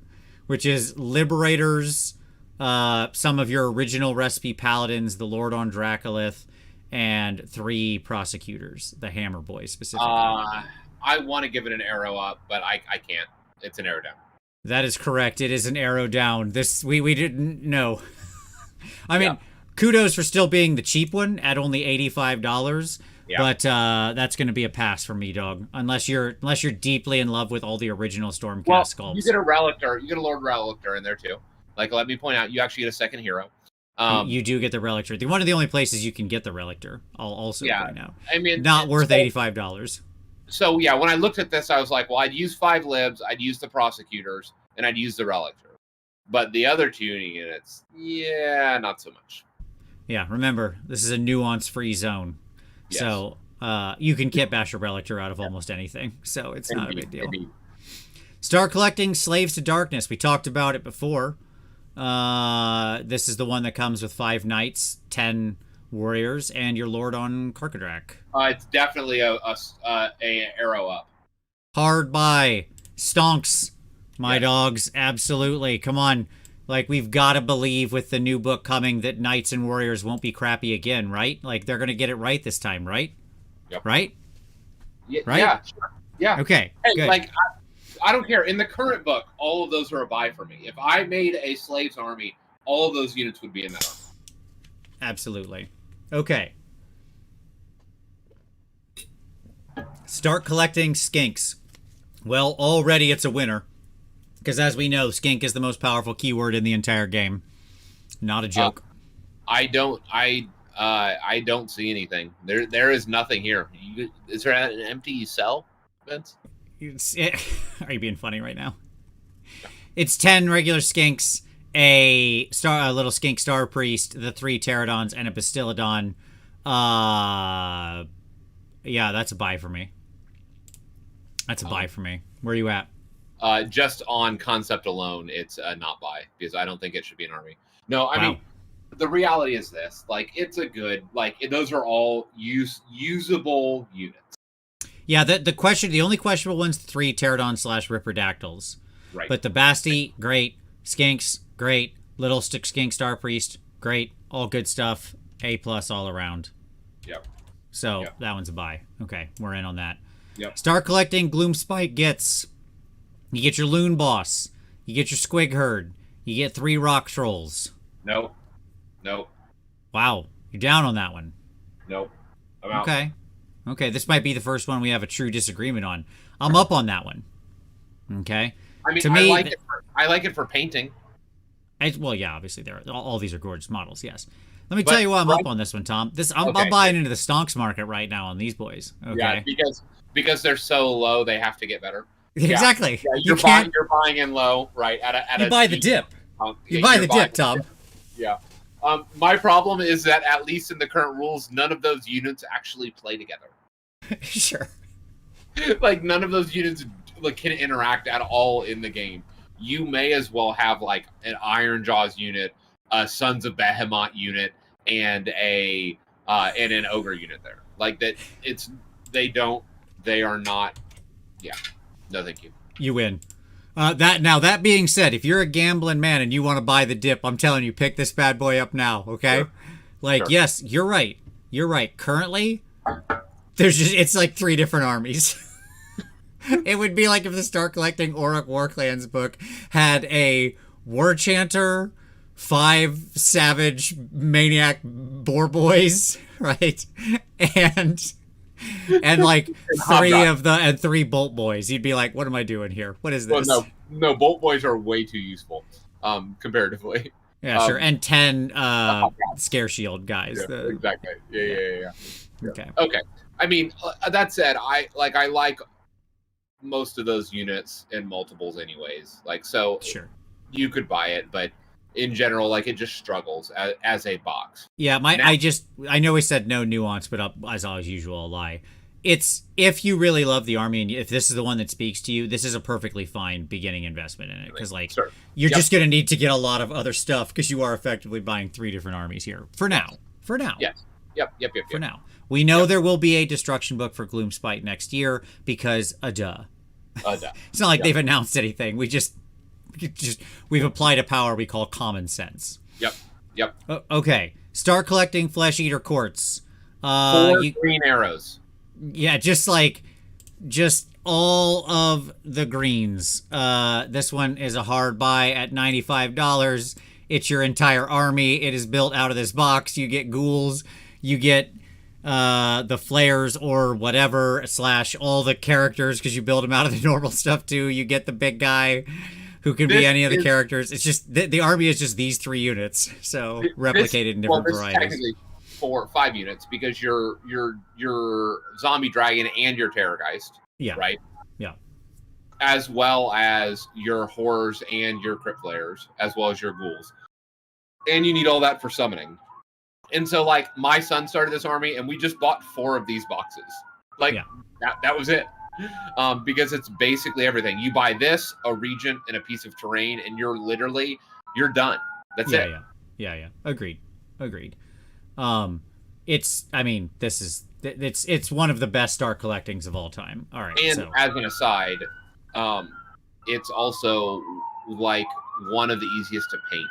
which is Liberators, some of your original recipe paladins, the Lord on Dracolith, and 3 prosecutors, the Hammer Boys specifically. I want to give it an arrow up, but I can't. It's an arrow down. That is correct. It is an arrow down. This we didn't know. I mean, kudos for still being the cheap one at only $85. Yeah. But that's going to be a pass for me, dog. Unless you're deeply in love with all the original Stormcast sculpts. You get a Relictor. You get a Lord Relictor in there too. Like, let me point out, you actually get a second hero. You do get the Relictor. One of the only places you can get the Relictor. I'll also point out. I mean, not worth $85. So yeah, when I looked at this, I was like, well, I'd use 5 libs, I'd use the prosecutors, and I'd use the Relictor. But the other 2 units, not so much. Yeah, remember, this is a nuance-free zone. Yes. So you can kit bash a Relictor out of almost anything. So it's not a big deal. Start collecting Slaves to Darkness. We talked about it before. This is the one that comes with 5 knights, 10 warriors, and your Lord on Karkadrak. It's definitely a arrow up. Hard buy. Stonks, my dogs. Absolutely. Come on. Like, we've got to believe with the new book coming that knights and warriors won't be crappy again, right? Like, they're going to get it right this time, right? Yep. Right? Right? Yeah. Sure. Yeah. Okay. Hey, good. Like, I don't care. In the current book, all of those are a buy for me. If I made a slaves army, all of those units would be in that army. Absolutely. Okay. Start collecting skinks. Well, already it's a winner. Because as we know, skink is the most powerful keyword in the entire game. Not a joke. I don't see anything. There is nothing here. Is there an empty cell, Vince? Are you being funny right now? It's 10 regular skinks, a little skink star priest, the 3 pterodons, and a bastillodon. Yeah, that's a buy for me. That's a buy for me. Where are you at? Just on concept alone, it's a not buy because I don't think it should be an army. No, I mean, the reality is this: like, it's a good, like, those are all usable units. Yeah, the only questionable one's the 3 pterodons / ripperdactyls. Right. But the Basti, great. Skinks, great. Little skink star priest, great. All good stuff. A+ all around. Yep. So that one's a buy. Okay, we're in on that. Yep. Start collecting Gloomspike Gits. You get your Loon Boss. You get your Squig Herd. You get 3 Rock Trolls. Nope. Wow, you're down on that one. Nope. I'm out. Okay, this might be the first one we have a true disagreement on. I'm up on that one. Okay. I mean, I like it for painting. Well, yeah, obviously all these are gorgeous models. Yes. Let me tell you why I'm up on this one, Tom. I'm buying into the stonks market right now on these boys. Okay. Yeah, because they're so low, they have to get get better. Exactly. Yeah, you're buying in low, right? You buy the dip. You buy the dip, Tom. Yeah. My problem is that at least in the current rules, none of those units actually play together. Sure. Like, none of those units can interact at all in the game. You may as well have like an Iron Jaws unit, a Sons of Behemoth unit, and an Ogre unit there. Like that, they are not. Yeah. No, thank you. You win. That being said, if you're a gambling man and you want to buy the dip, I'm telling you, pick this bad boy up now, okay? Sure. Like, Sure. yes, you're right. You're right. Currently, it's like 3 different armies. It would be like if the Start Collecting Orc War Clans book had a War Chanter, 5 Savage Maniac Boar Boys, right? And like 3 Bolt Boys. You'd be like, what am I doing here? What is this? Well, no, Bolt Boys are way too useful, comparatively. Yeah, sure. And 10 Scare Shield guys. Yeah, exactly. Yeah. Okay. Okay. I mean, that said, I like most of those units in multiples anyways. Like, so Sure. you could buy it, but in general, like, it just struggles as a box. Yeah, I know we said no nuance, but as always usual, a lie. It's, if you really love the army and if this is the one that speaks to you, this is a perfectly fine beginning investment in it, because like you're just going to need to get a lot of other stuff because you are effectively buying 3 different armies here for now. Yes. Yep. For now. We know there will be a destruction book for Gloomspite next year because duh. It's not like they've announced anything. We've applied a power we call common sense. Yep. Okay. Start collecting Flesh Eater Quartz. 4 green arrows. Yeah, just all of the greens. This one is a hard buy at $95. It's your entire army. It is built out of this box. You get ghouls. You get the flares or whatever / all the characters because you build them out of the normal stuff too. You get the big guy who can be any of the characters. It's just the army is just these 3 units, so replicated in different varieties. 5 units because your zombie dragon and your terrorgeist. Yeah. Right. Yeah. As well as your horrors and your crypt layers, as well as your ghouls, and you need all that for summoning. And so, like, my son started this army, and we just bought 4 of these boxes. Like, that was it. Because it's basically everything. You buy this, a regent, and a piece of terrain, and you're done. That's it. Yeah. Agreed. It's one of the best Start Collectings of all time. All right. And as an aside, it's also like one of the easiest to paint.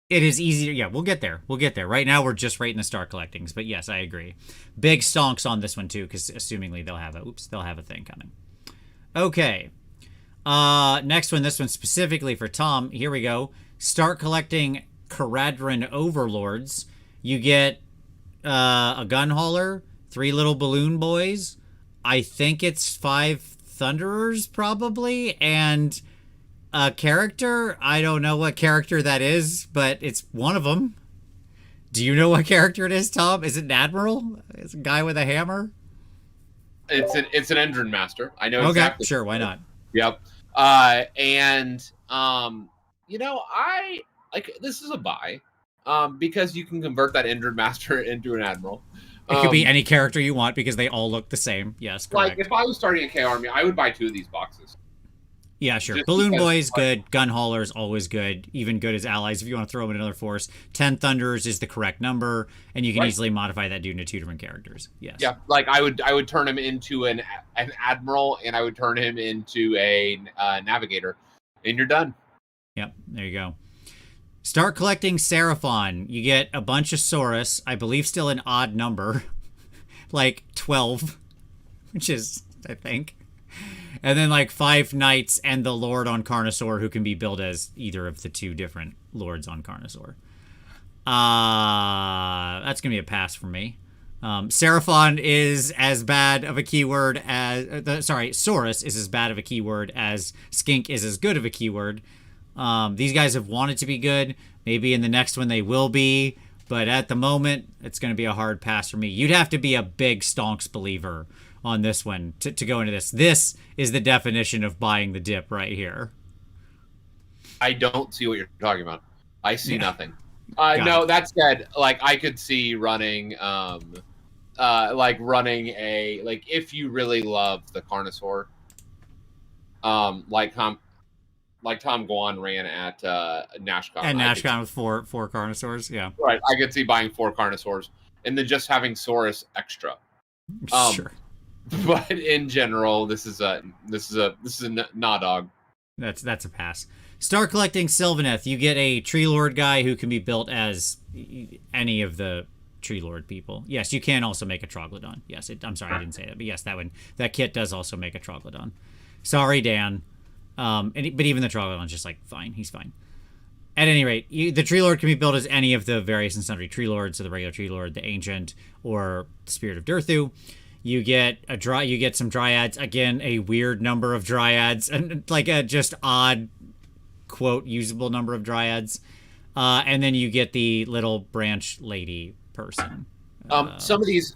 It is easier. Yeah, we'll get there. Right now, we're just rating the Start Collectings, but yes, I agree. Big stonks on this one too, because assumingly they'll have a thing coming. Okay. Next one. This one specifically for Tom. Here we go. Start collecting Caradron Overlords. You get a gun hauler, 3 little balloon boys. I think it's 5 Thunderers probably, and a character. I don't know what character that is, but it's one of them. Do you know what character it is, Tom? Is it an admiral? It's a guy with a hammer. It's an engine master. I know exactly. Okay, sure, why not? Yep. I like, this is a buy. Because you can convert that Injured Master into an Admiral. It could be any character you want because they all look the same. Yes, correct. Like, if I was starting a K army, I would buy 2 of these boxes. Yeah, sure. Just Balloon Boys, good. Gun Haulers, always good. Even good as allies if you want to throw them in another force. 10 Thunders is the correct number, and you can easily modify that dude into 2 different characters. Yes. Yeah, like I would turn him into an Admiral, and I would turn him into a Navigator, and you're done. Yep, there you go. Start collecting Seraphon. You get a bunch of Saurus, I believe still an odd number, like 12, which is, I think. And then like 5 Knights and the Lord on Carnosaur, who can be built as either of the 2 different Lords on Carnosaur. That's going to be a pass for me. Seraphon is as bad of a keyword as... Saurus is as bad of a keyword as Skink is as good of a keyword. These guys have wanted to be good. Maybe in the next one they will be. But at the moment, it's going to be a hard pass for me. You'd have to be a big Stonks believer on this one to go into this. This is the definition of buying the dip right here. I don't see what you're talking about. I see nothing. No, that said, like, I could see running, if you really love the Carnosaur, like Tom Guan ran at NashCon. And NashCon with four Carnosaurs, yeah. Right, I could see buying 4 Carnosaurs and then just having Saurus extra. Sure. But in general, this is a nah dog. That's a pass. Start collecting Sylvaneth. You get a Tree Lord guy who can be built as any of the Tree Lord people. Yes, you can also make a Troglodon. Yes, I'm sorry I didn't say that, but yes, that kit does also make a Troglodon. Sorry, Dan. But even the Troglodon's just like fine. He's fine. At any rate, the Tree Lord can be built as any of the various and sundry Tree Lords, so the regular Tree Lord, the Ancient, or the Spirit of Durthu. You get some Dryads. Again, a weird number of Dryads, and like a just odd, quote, usable number of Dryads. And then you get the little branch lady person. Some of these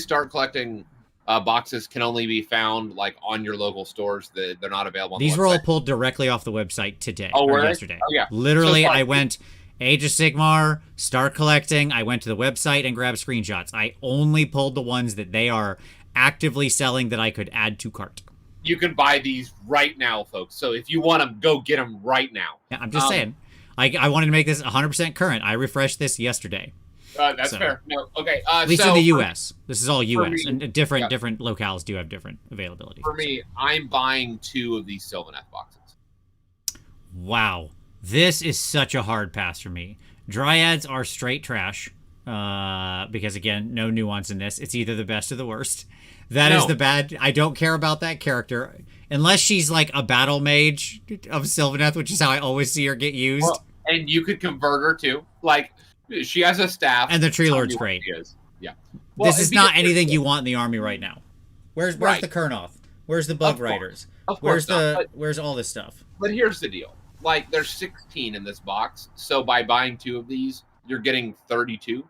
start collecting boxes can only be found like on your local stores. They're not available on These the were website. all pulled directly off the website today. Oh, or were yesterday. Oh, yeah. Literally, So I went Age of Sigmar, start collecting. I went to the website and grabbed screenshots. I only pulled the ones that they are actively selling that I could add to cart. You can buy these right now, folks. So if you want them, go get them right now. Yeah, I'm just saying. I wanted to make this 100% current. I refreshed this yesterday. That's fair. No, okay. At least in the U.S. This is all U.S. me, and different locales do have different availability. For me, I'm buying 2 of these Sylvaneth boxes. Wow. This is such a hard pass for me. Dryads are straight trash. Because, again, no nuance in this. It's either the best or the worst. That is the bad. I don't care about that character. Unless she's like a battle mage of Sylvaneth, which is how I always see her get used. Well, and you could convert her, too. Like, she has a staff. And the Tree Lord's great. Yeah. Well, this is not anything you want in the army right now. Where's the Kurnoth? Where's the Bug Riders? Where's all this stuff? But here's the deal. Like, there's 16 in this box. So by buying 2 of these, you're getting 32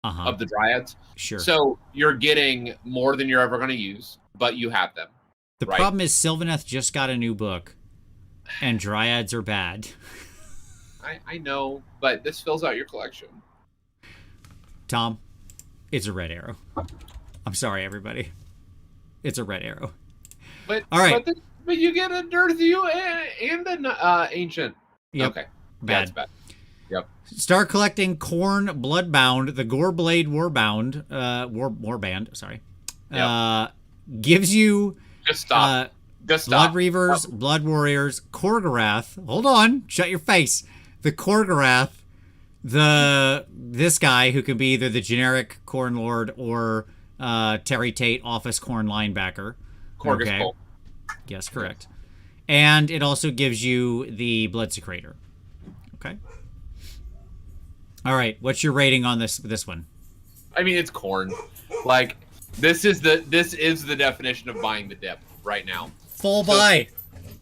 of the Dryads. Sure. So you're getting more than you're ever going to use, but you have them. The problem is Sylvaneth just got a new book, and Dryads are bad. I know, but this fills out your collection. Tom, it's a red arrow. I'm sorry, everybody. It's a red arrow. But all right. But you get a Durthu and an Ancient. Yep. Okay. Bad. That's bad. Yep. Start collecting Khorne Bloodbound, the Goreblade Warband. Warband. Sorry. Yep. Gives you just stop. Blood Reavers, Blood Warriors, Korgorath. Hold on. Shut your face. The Korgorath, this guy who can be either the generic Khorne Lord or Terry Tate office Khorne linebacker. Okay. Yes, correct. And it also gives you the Bloodsecrator. Okay. All right. What's your rating on this one? I mean, it's Khorne. Like, this is the definition of buying the dip right now. Full buy.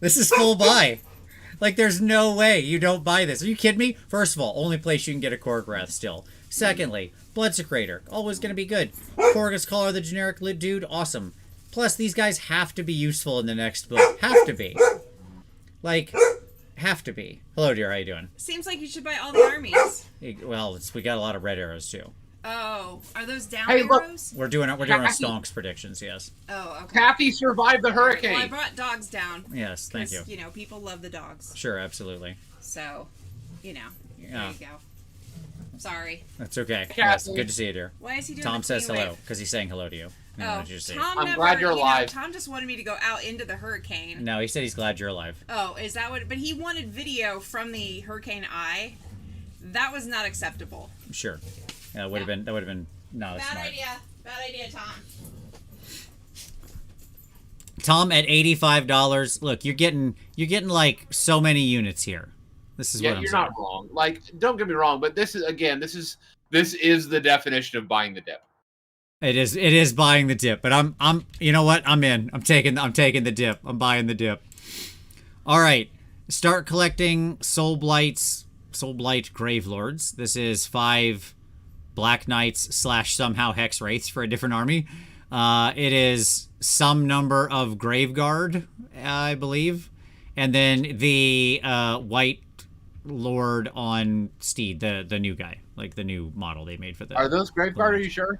This is full buy. Like, there's no way you don't buy this. Are you kidding me? First of all, only place you can get a Korgorath still. Secondly, Bloodsecrator. Always going to be good. Korgus Caller, the generic dude. Awesome. Plus, these guys have to be useful in the next book. Have to be. Like, have to be. Hello, dear. How you doing? Seems like you should buy all the armies. Well, we got a lot of red arrows, too. Oh, are those down Look. arrows? We're doing our stonks predictions, yes. Oh, okay. Kathy survived the hurricane. Well, I brought dogs down. Yes, thank you. You know, people love the dogs. Sure, absolutely. So, there you go. Sorry. That's okay. Yes, good to see you, dear. Why is he doing Tom says hello wave? because he's saying hello to you. Oh, I'm glad you're alive. Tom just wanted me to go out into the hurricane. No, he said he's glad you're alive. Oh, is that what? But he wanted video from the hurricane eye. That was not acceptable. Sure. That would have been not Bad smart. Bad idea, Tom. Tom at $85. Look, you're getting like so many units here. This is what I'm saying. You're not wrong. Like, don't get me wrong, but this is the definition of buying the dip. It is buying the dip, but I'm you know what? I'm in. I'm taking the dip. I'm buying the dip. All right. Start collecting Soul Blight Gravelords. This is 5 Black Knights / somehow Hex Wraiths for a different army. It is some number of Graveguard, I believe. And then the White Lord on Steed, the new guy, like the new model they made for the. Are those Graveguard? Are you sure?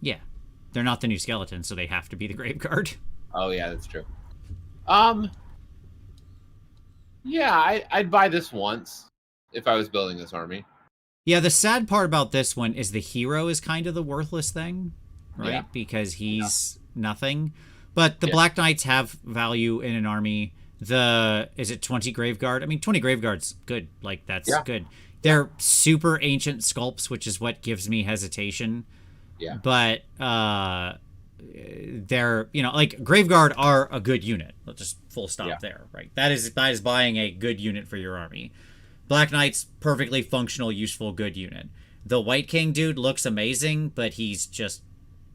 Yeah, they're not the new skeleton, so they have to be the Graveguard. Oh yeah, that's true. Yeah, I'd buy this once if I was building this army. Yeah, the sad part about this one is the hero is kind of the worthless thing, right? Yeah. Because he's nothing. But the Black Knights have value in an army. Is it 20 Graveguard? I mean, 20 Graveguard's good. Like, that's good. They're super ancient sculpts, which is what gives me hesitation. Yeah. But they're, like, Graveguard are a good unit. Let's just full stop there, right? That is buying a good unit for your army. Black Knight's perfectly functional, useful, good unit. The White King dude looks amazing, but he's just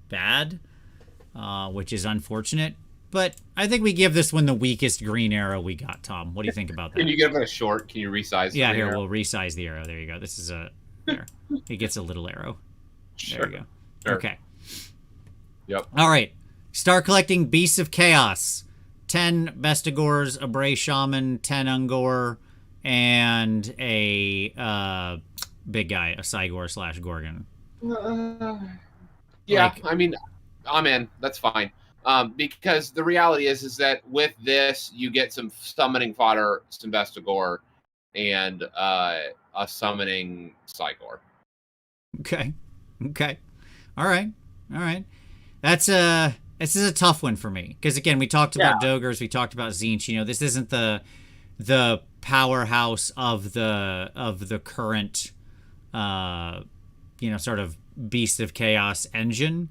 bad, which is unfortunate. But I think we give this one the weakest green arrow we got, Tom. What do you think about that? Can you give it a short? Can you resize? Yeah, here, arrow? we'll resize the arrow. There you go. This is there. It gets a little arrow. Sure. There you go. Sure. Okay. Yep. All right. Start collecting Beasts of Chaos. 10 Bestigors, a Bray Shaman, 10 Ungor, and a big guy, a Cygor / Gorgon. Yeah, Like- I mean, I'm in. That's fine. Because the reality is that with this, you get some summoning fodder, some Vestigor, and a summoning Cygor. Okay. All right. This is a tough one for me because again, we talked about Dogers, we talked about Tzeentch. This isn't the powerhouse of the current, sort of Beast of Chaos engine.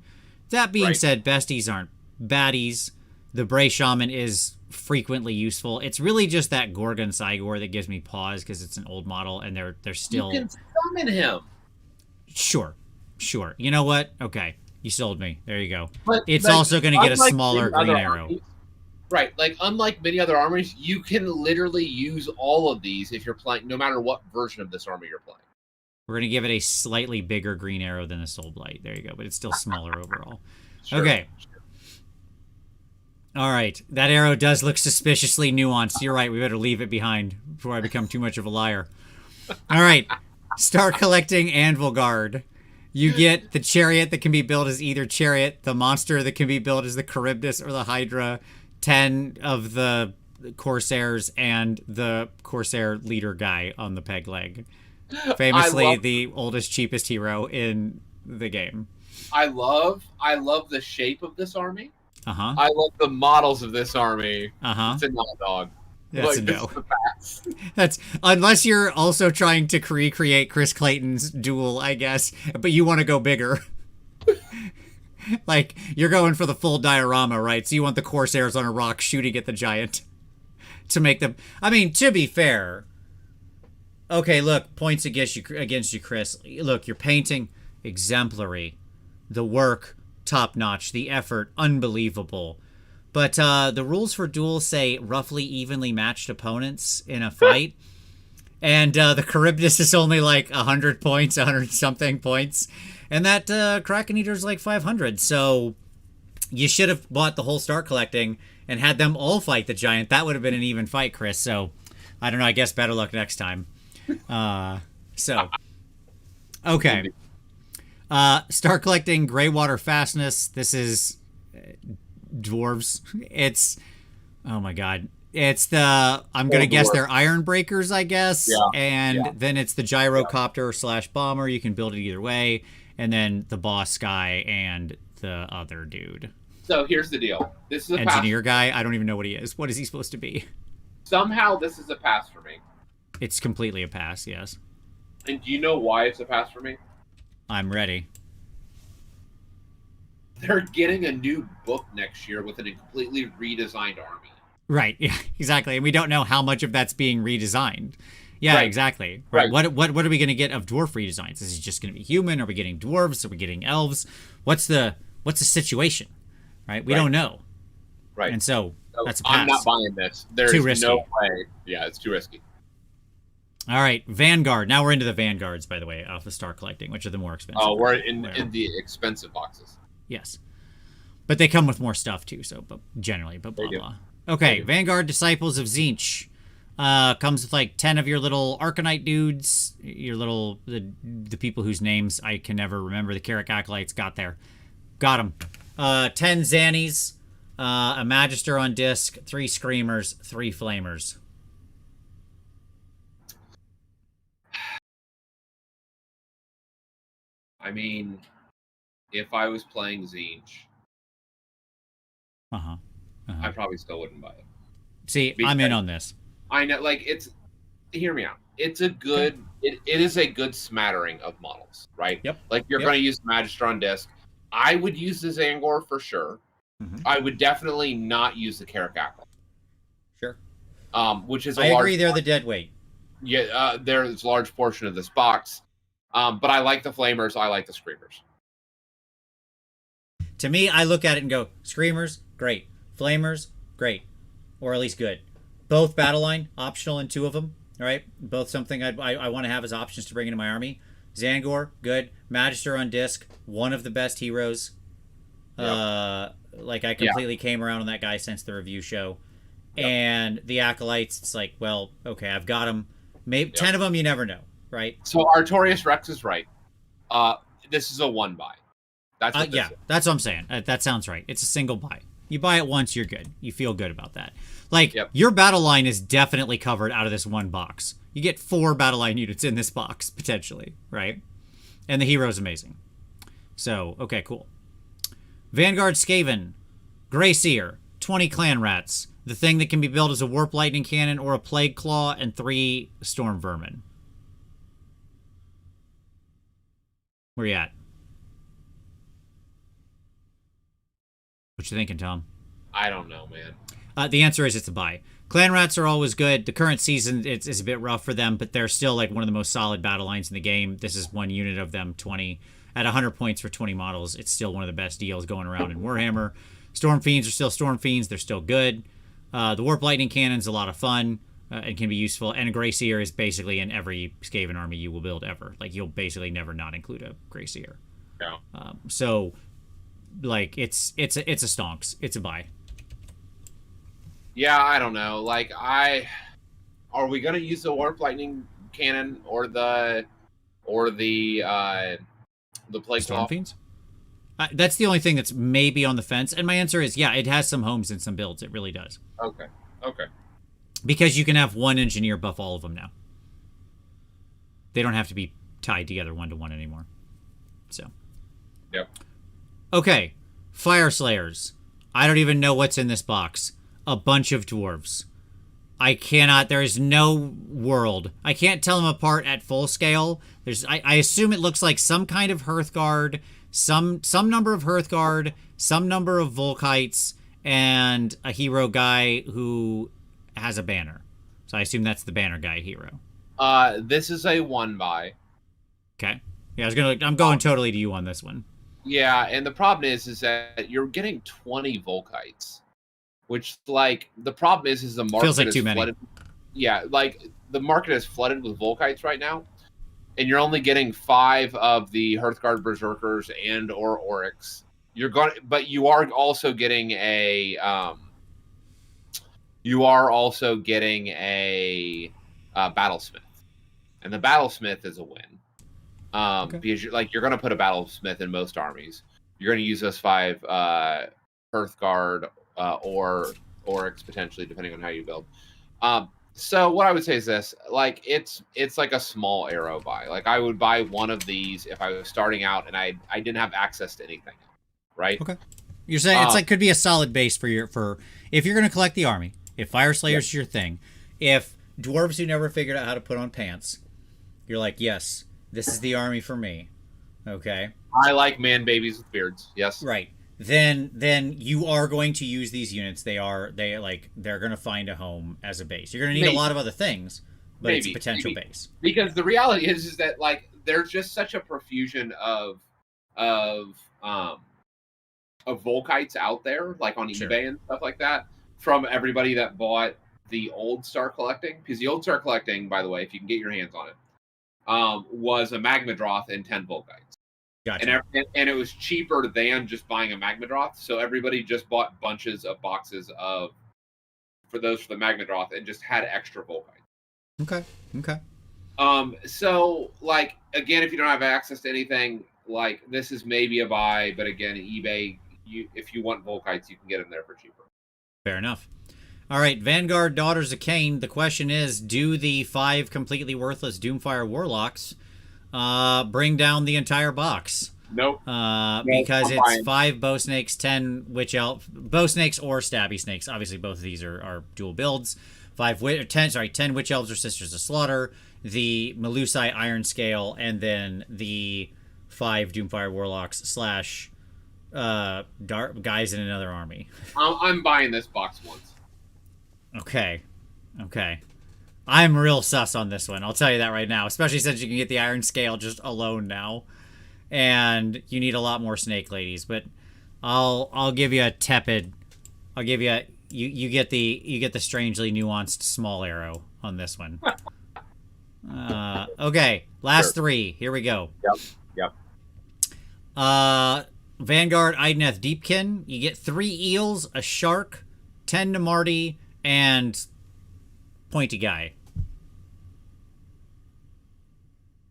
That being said, besties aren't baddies. The Bray Shaman is frequently useful. It's really just that Gorgon Cygor that gives me pause because it's an old model and they're still. You can summon him. Sure. You know what? Okay. You sold me. There you go. But, it's also going to get a unlike smaller many green other arrow. armies- Right. Like, unlike many other armies, you can literally use all of these if you're playing, no matter what version of this army you're playing. We're going to give it a slightly bigger green arrow than the Soul Blight. There you go. But it's still smaller overall. Sure. Okay. All right. That arrow does look suspiciously nuanced. You're right. We better leave it behind before I become too much of a liar. All right. Start collecting Anvil Guard. You get the chariot that can be built as either chariot, the monster that can be built as the Charybdis or the Hydra, 10 of the Corsairs, and the Corsair leader guy on the peg leg. Famously the oldest, cheapest hero in the game. I love the shape of this army. Uh-huh. I love the models of this army. Uh-huh. It's a not dog. That's a this no. is the pass. That's unless you're also trying to recreate Chris Clayton's duel, I guess, but you want to go bigger. Like, you're going for the full diorama, right? So you want the Corsairs on a rock shooting at the giant to make them. I mean, to be fair. Okay, look, points against you, Chris. Look, you're painting exemplary. The work, top notch. The effort, unbelievable. But the rules for duels say roughly evenly matched opponents in a fight. And the Charybdis is only like 100 points, 100-something points. And that Kraken Eater's like 500. So you should have bought the whole Start Collecting and had them all fight the giant. That would have been an even fight, Chris. So, I don't know. I guess better luck next time. Okay. Start collecting Greywater Fastness. This is dwarves. It's, oh my god. It's the, I'm going to guess they're Iron Breakers, I guess. Yeah. And then it's the Gyrocopter / bomber. You can build it either way. And then the boss guy and the other dude. So here's the deal. This is a engineer pass. Guy. I don't even know what he is. What is he supposed to be? Somehow this is a pass for me. It's completely a pass, yes. And do you know why it's a pass for me? I'm ready. They're getting a new book next year with a completely redesigned army. Right, yeah, exactly. And we don't know how much of that's being redesigned. Yeah, Right. exactly. Right. What are we going to get of dwarf redesigns? Is it just going to be human? Are we getting dwarves? Are we getting elves? What's the situation? Right? We don't know. Right. And so that's a pass. I'm not buying this. There's Too risky. no way. Yeah, it's too risky. All right, Vanguard. Now we're into the Vanguards, by the way, off of Star Collecting, which are the more expensive. Oh, we're in Whatever. the expensive boxes. Yes. But they come with more stuff too, so but generally, but blah They do. blah. Okay, They do. Vanguard Disciples of Tzeentch. Comes with like 10 of your little Arcanite dudes, your little the people whose names I can never remember. The Carrick Acolytes got them. 10 Zannies, a Magister on disc, 3 Screamers, 3 Flamers. I mean, if I was playing Tzeentch, Uh-huh. I probably still wouldn't buy it. See, I'm in on this. I know, like, hear me out. It's a good, it is a good smattering of models, right? Yep. Like, you're going to use the Magister on disc. I would use the Zangor for sure. I would definitely not use the Karakakal. Sure. Which is I agree, they're the dead weight. Yeah, there's a large portion of this box. But I like the Flamers. I like the Screamers. To me, I look at it and go, Screamers, great. Flamers, great. Or at least good. Both battle line, optional in 2 of them. All right? Both something I want to have as options to bring into my army. Zangor, good. Magister on disc, one of the best heroes. Yep. Like, I completely came around on that guy since the review show. Yep. And the Acolytes, it's like, well, okay, I've got them. Maybe 10 of them, you never know, right? So Artorias Rex is right. This is a 1 buy. That's what this is. That's what I'm saying. That sounds right. It's a single buy. You buy it once, you're good. You feel good about that. Like, your battle line is definitely covered out of this 1 box. You get 4 battle line units in this box, potentially, right? And the hero's amazing. So, okay, cool. Vanguard Skaven, Grey Seer, 20 Clan Rats, the thing that can be built as a Warp Lightning Cannon or a Plague Claw, and 3 Storm Vermin. Where you at? What you thinking, Tom? I don't know, man. The answer is it's a buy. Clan Rats are always good. The current season it's a bit rough for them, but they're still like one of the most solid battle lines in the game. This is 1 unit of them, 20. At 100 points for 20 models, it's still one of the best deals going around in Warhammer. Storm Fiends are still Storm Fiends. They're still good. The Warp Lightning Cannon's a lot of fun and can be useful. And a Grey Seer is basically in every Skaven army you will build ever. Like, you'll basically never not include a Grey Seer. No. So, like, it's a stonks. It's a buy. Yeah, I don't know. Like, are we gonna use the Warp Lightning Cannon or the Plague Storm Claw? Fiends? That's the only thing that's maybe on the fence. And my answer is, yeah, it has some homes in some builds. It really does. Okay. Because you can have 1 engineer buff all of them now. They don't have to be tied together 1-to-1 anymore. So. Yep. Okay. Fire Slayers. I don't even know what's in this box. A bunch of dwarves. There is no world. I can't tell them apart at full scale. I assume it looks like some kind of Hearthguard, some number of Hearthguard, some number of Volkites, and a hero guy who has a banner. So I assume that's the banner guy hero. This is a 1 buy. Okay. Yeah, I'm going totally to you on this one. Yeah, and the problem is that you're getting 20 Volkites. Which, like, the problem is the market feels like is too many. flooded. Yeah, like, the market is flooded with Volkites right now. And you're only getting 5 of the Hearthguard Berserkers and or Oryx. But you are also getting a Battlesmith. And the Battlesmith is a win. Because you're gonna put a Battlesmith in most armies. You're gonna use those 5 Hearthguard or Oryx potentially, depending on how you build. So what I would say is this: like, it's like a small arrow buy. Like, I would buy 1 of these if I was starting out and I didn't have access to anything, right? Okay. You're saying it's like could be a solid base for if you're going to collect the army. If Fire Slayer's is your thing, if dwarves who never figured out how to put on pants, you're like, yes, this is the army for me. Okay. I like man babies with beards. Yes. Right. Then you are going to use these units. They're going to find a home as a base. You're going to need a lot of other things, but it's a potential base. Because the reality is that, like, there's just such a profusion of Volkites out there, like on eBay and stuff like that, from everybody that bought the old Star Collecting. Because the old Star Collecting, by the way, if you can get your hands on it, was a Magmadroth and 10 Volkites. Gotcha. And it was cheaper than just buying a Magmadroth, so everybody just bought bunches of boxes for the Magmadroth and just had extra Volkites. Okay. So, like, again, if you don't have access to anything, like, this is maybe a buy, but again, eBay, if you want Volkites, you can get them there for cheaper. Fair enough. All right, Vanguard Daughters of Cain. The question is, do the 5 completely worthless Doomfire Warlocks bring down the entire box? Nope. Because I'm it's buying. 5 bow snakes, 10 witch elf, bow snakes or stabby snakes. Obviously, both of these are dual builds. 10 witch elves or sisters of slaughter, the Melusai iron scale, and then the 5 Doomfire warlocks slash dark guys in another army. I'm buying this box once. Okay. I'm real sus on this one. I'll tell you that right now, especially since you can get the iron scale just alone now. And you need a lot more snake ladies, but I'll give you a tepid. I'll give you you get the strangely nuanced small arrow on this one. Okay, last 3. Here we go. Yep. Vanguard Idneth Deepkin. You get 3 eels, a shark, 10 Namarti, and pointy guy.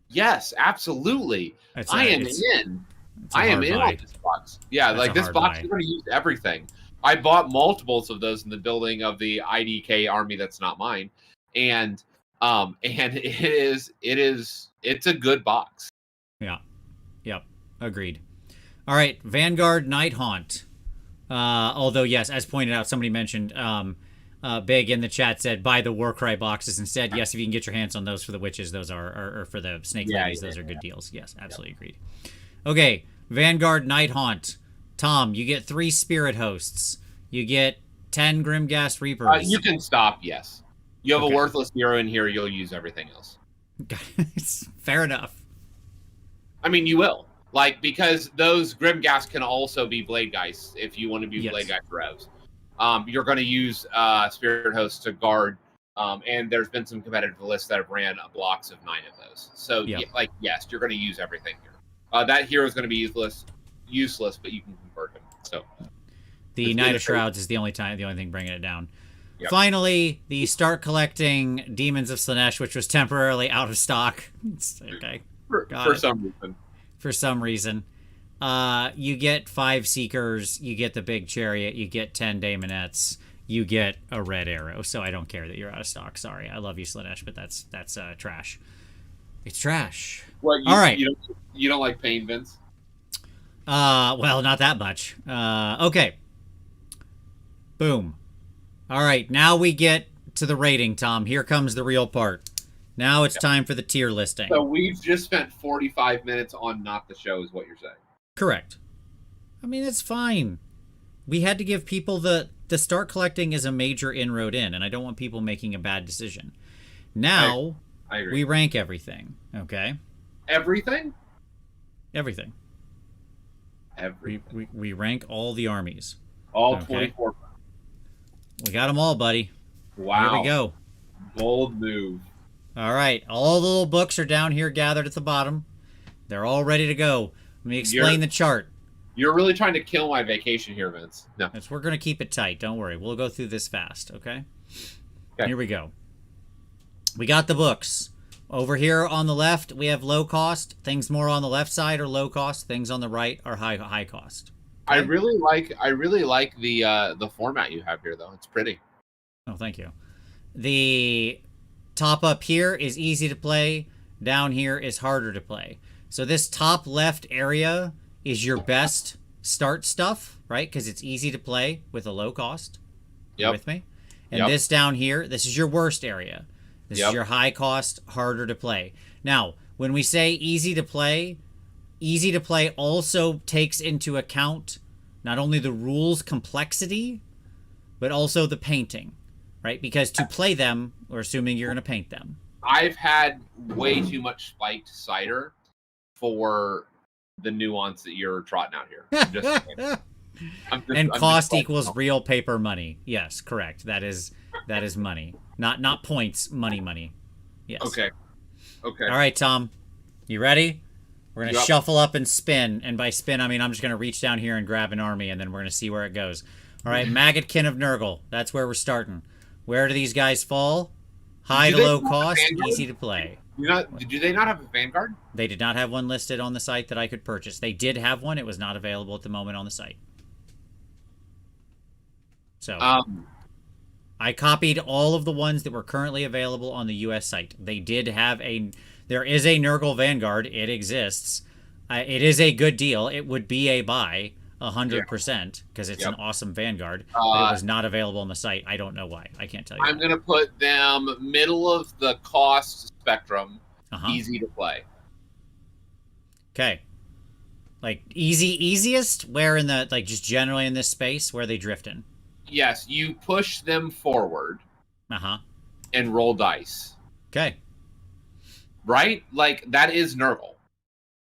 Yes, absolutely. I am in. I am in on this box. Yeah, like this box, you're going to use everything. I bought multiples of those in the building of the IDK army that's not mine, and it's a good box. Yeah, yep, agreed. All right, Vanguard Night Haunt. Although yes, as pointed out, somebody mentioned Big in the chat said buy the Warcry boxes instead. Yes, if you can get your hands on those for the witches, those are or for the snake ladies, those are good deals. Yes, absolutely agreed. Okay, Vanguard Night Haunt. Tom, you get 3 Spirit Hosts. You get 10 Grimghast Reapers. You can stop, yes. You have a worthless hero in here, you'll use everything else. Fair enough. I mean, you will. Like, because those Grimghast can also be Blade Guys if you want to be Blade Guy Revs. You're going to use Spirit Hosts to guard, and there's been some competitive lists that have ran blocks of 9 of those. So, yes, you're going to use everything here. That hero is going to be useless, but you can convert him. So the Knight of Shrouds is the only thing bringing it down. Yep. Finally, the start collecting Demons of Slanesh, which was temporarily out of stock. Okay, for some reason. You get 5 Seekers, you get the big chariot, you get 10 Daemonettes, you get a red arrow. So I don't care that you're out of stock. Sorry, I love you, Slanesh, but that's trash. It's trash. All right. You don't like pain, Vince? Well, not that much. Okay. Boom. All right, now we get to the rating, Tom. Here comes the real part. Now it's time for the tier listing. So we've just spent 45 minutes on not the show is what you're saying. Correct. I mean, it's fine. We had to give people the start collecting is a major inroad in, and I don't want people making a bad decision. Now, I agree. We rank everything, okay? Everything? Everything. We rank all the armies. All 24. We got them all, buddy. Wow. Here we go. Bold move. All right. All the little books are down here gathered at the bottom. They're all ready to go. Let me explain the chart. You're really trying to kill my vacation here, Vince. No. We're going to keep it tight. Don't worry. We'll go through this fast, okay? Here we go. We got the books. Over here on the left, we have low cost. Things more on the left side are low cost. Things on the right are high cost. Okay? I really like the format you have here, though. It's pretty. Oh, thank you. The top up here is easy to play. Down here is harder to play. So this top left area is your best start stuff, right? Because it's easy to play with a low cost. Yep. You with me? And this down here, this is your worst area. This is your high cost, harder to play. Now, when we say easy to play also takes into account not only the rules complexity, but also the painting, right? Because to play them, we're assuming you're going to paint them. I've had way too much spiked cider for the nuance that you're trotting out here. And cost equals real paper money. Yes, correct. That is money. Not points, money. Yes. Okay. All right, Tom. You ready? We're going to shuffle up and spin. And by spin, I mean I'm just going to reach down here and grab an army, and then we're going to see where it goes. All right, Maggotkin of Nurgle. That's where we're starting. Where do these guys fall? High to low cost, easy to play. Do they not have a Vanguard? They did not have one listed on the site that I could purchase. They did have one. It was not available at the moment on the site. So I copied all of the ones that were currently available on the U.S. site. They did have there is a Nurgle Vanguard. It exists. It is a good deal. It would be a buy 100% because it's an awesome Vanguard, but it was not available on the site. I don't know why. I can't tell you. I'm going to put them middle of the cost spectrum, easy to play. Okay. Like easiest? Where in the, like, just generally in this space? Where are they drifting? Yes, you push them forward. And roll dice. Okay. Right? Like, that is Nurgle.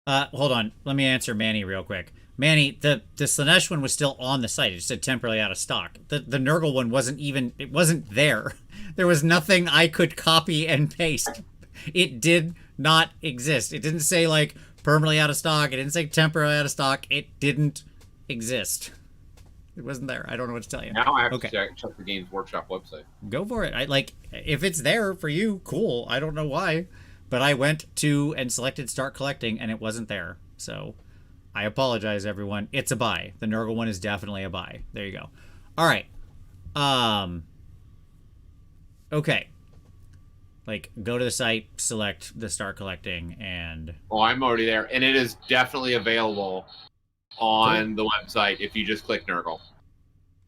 Hold on. Let me answer Manny real quick. Manny, the Slaanesh one was still on the site. It just said temporarily out of stock. The Nurgle one wasn't even, it wasn't there. There was nothing I could copy and paste. It did not exist. It didn't say, like, permanently out of stock. It didn't say temporarily out of stock. It didn't exist. It wasn't there. I don't know what to tell you. Now I have to check the Games Workshop website. Go for it. If it's there for you, cool. I don't know why. But I went to and selected Start Collecting, and it wasn't there. So I apologize, everyone. It's a buy. The Nurgle one is definitely a buy. There you go. All right. Okay. Like, go to the site, select the Start Collecting, and... Oh, I'm already there. And it is definitely available on the website if you just click Nurgle.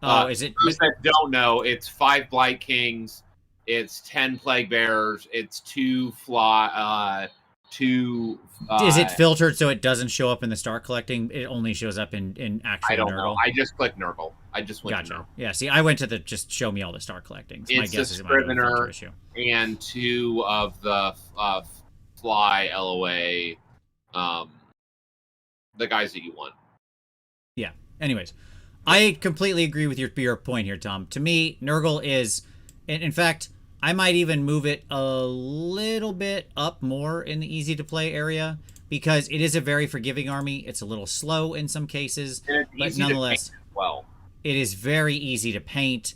Oh, is it? Those that don't know, it's 5 Blight Kings, it's 10 Plague Bearers, it's 2 Fly, 2... is it filtered so it doesn't show up in the Start Collecting? It only shows up in actual I don't Nurgle? know. I just clicked Nurgle. I just went to Nurgle. Yeah, see, I went to the just show me all the Start Collectings. It's my guess a is it might be a filter Scrivener issue. and 2 of the Fly LOA, the guys that you want. Yeah. Anyways, I completely agree with your point here, Tom. To me, Nurgle is, in fact, I might even move it a little bit up more in the easy to play area because it is a very forgiving army. It's a little slow in some cases, but nonetheless, it is very easy to paint.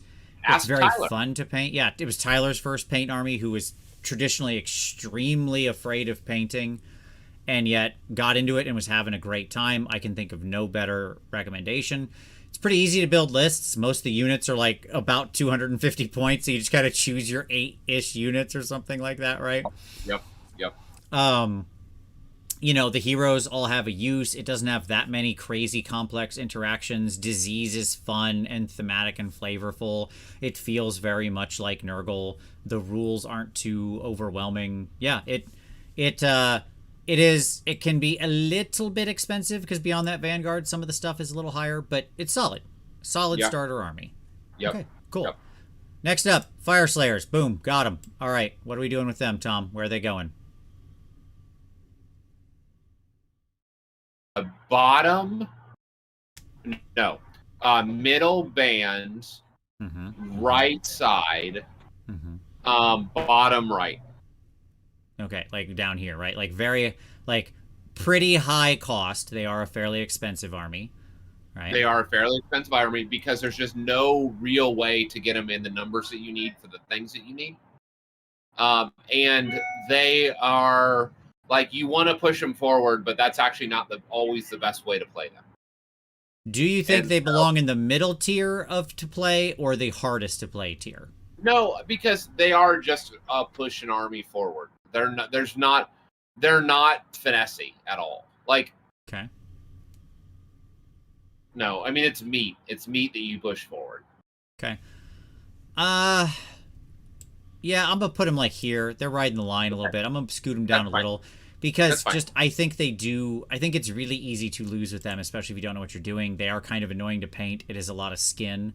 It's very fun to paint. Yeah, it was Tyler's first paint army, who was traditionally extremely afraid of painting, and yet got into it and was having a great time. I can think of no better recommendation. It's pretty easy to build lists. Most of the units are like about 250 points, so you just gotta choose your 8-ish units or something like that, right? Yep. You know, the heroes all have a use. It doesn't have that many crazy complex interactions. Disease is fun and thematic and flavorful. It feels very much like Nurgle. The rules aren't too overwhelming. Yeah, it can be a little bit expensive because beyond that Vanguard, some of the stuff is a little higher, but it's solid. Solid starter army. Okay, cool. Next up, Fire Slayers. Boom, got them. All right, what are we doing with them, Tom? Where are they going? Bottom, no, middle band, right side, bottom right. Okay, like down here, right? Like very, like pretty high cost. They are a fairly expensive army, right? They are a fairly expensive army because there's just no real way to get them in the numbers that you need for the things that you need. And they are, like, you want to push them forward, but that's actually not always the best way to play them. Do you think they belong in the middle tier of to play or the hardest to play tier? No, because they are just push an army forward. They're not finessey at all. Like, okay. No, I mean, it's meat. It's meat that you push forward. Okay. Yeah, I'm gonna put them like here. They're riding the line a little bit. I'm gonna scoot them down a little because just I think it's really easy to lose with them, especially if you don't know what you're doing. They are kind of annoying to paint. It is a lot of skin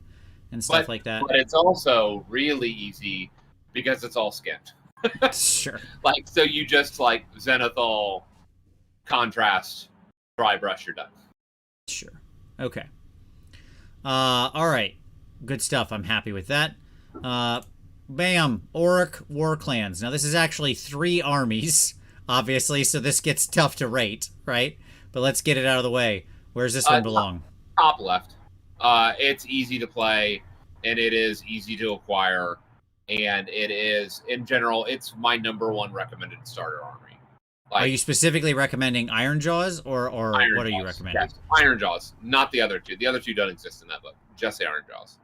and stuff like that. But it's also really easy because it's all skinned. Sure. Like, so you just like Zenithal, contrast, dry brush, you're done. Sure. Okay. All right. Good stuff. I'm happy with that. Bam. Auric War Clans. Now, this is actually 3 armies, obviously, so this gets tough to rate, right? But let's get it out of the way. Where's this one belong? Top left. It's easy to play, and it is easy to acquire, and it is, in general, it's my #1 recommended starter army. Like, are you specifically recommending Ironjaws, or what are you recommending? Yes, Ironjaws, not the other two. The other two don't exist in that book. Just the Ironjaws.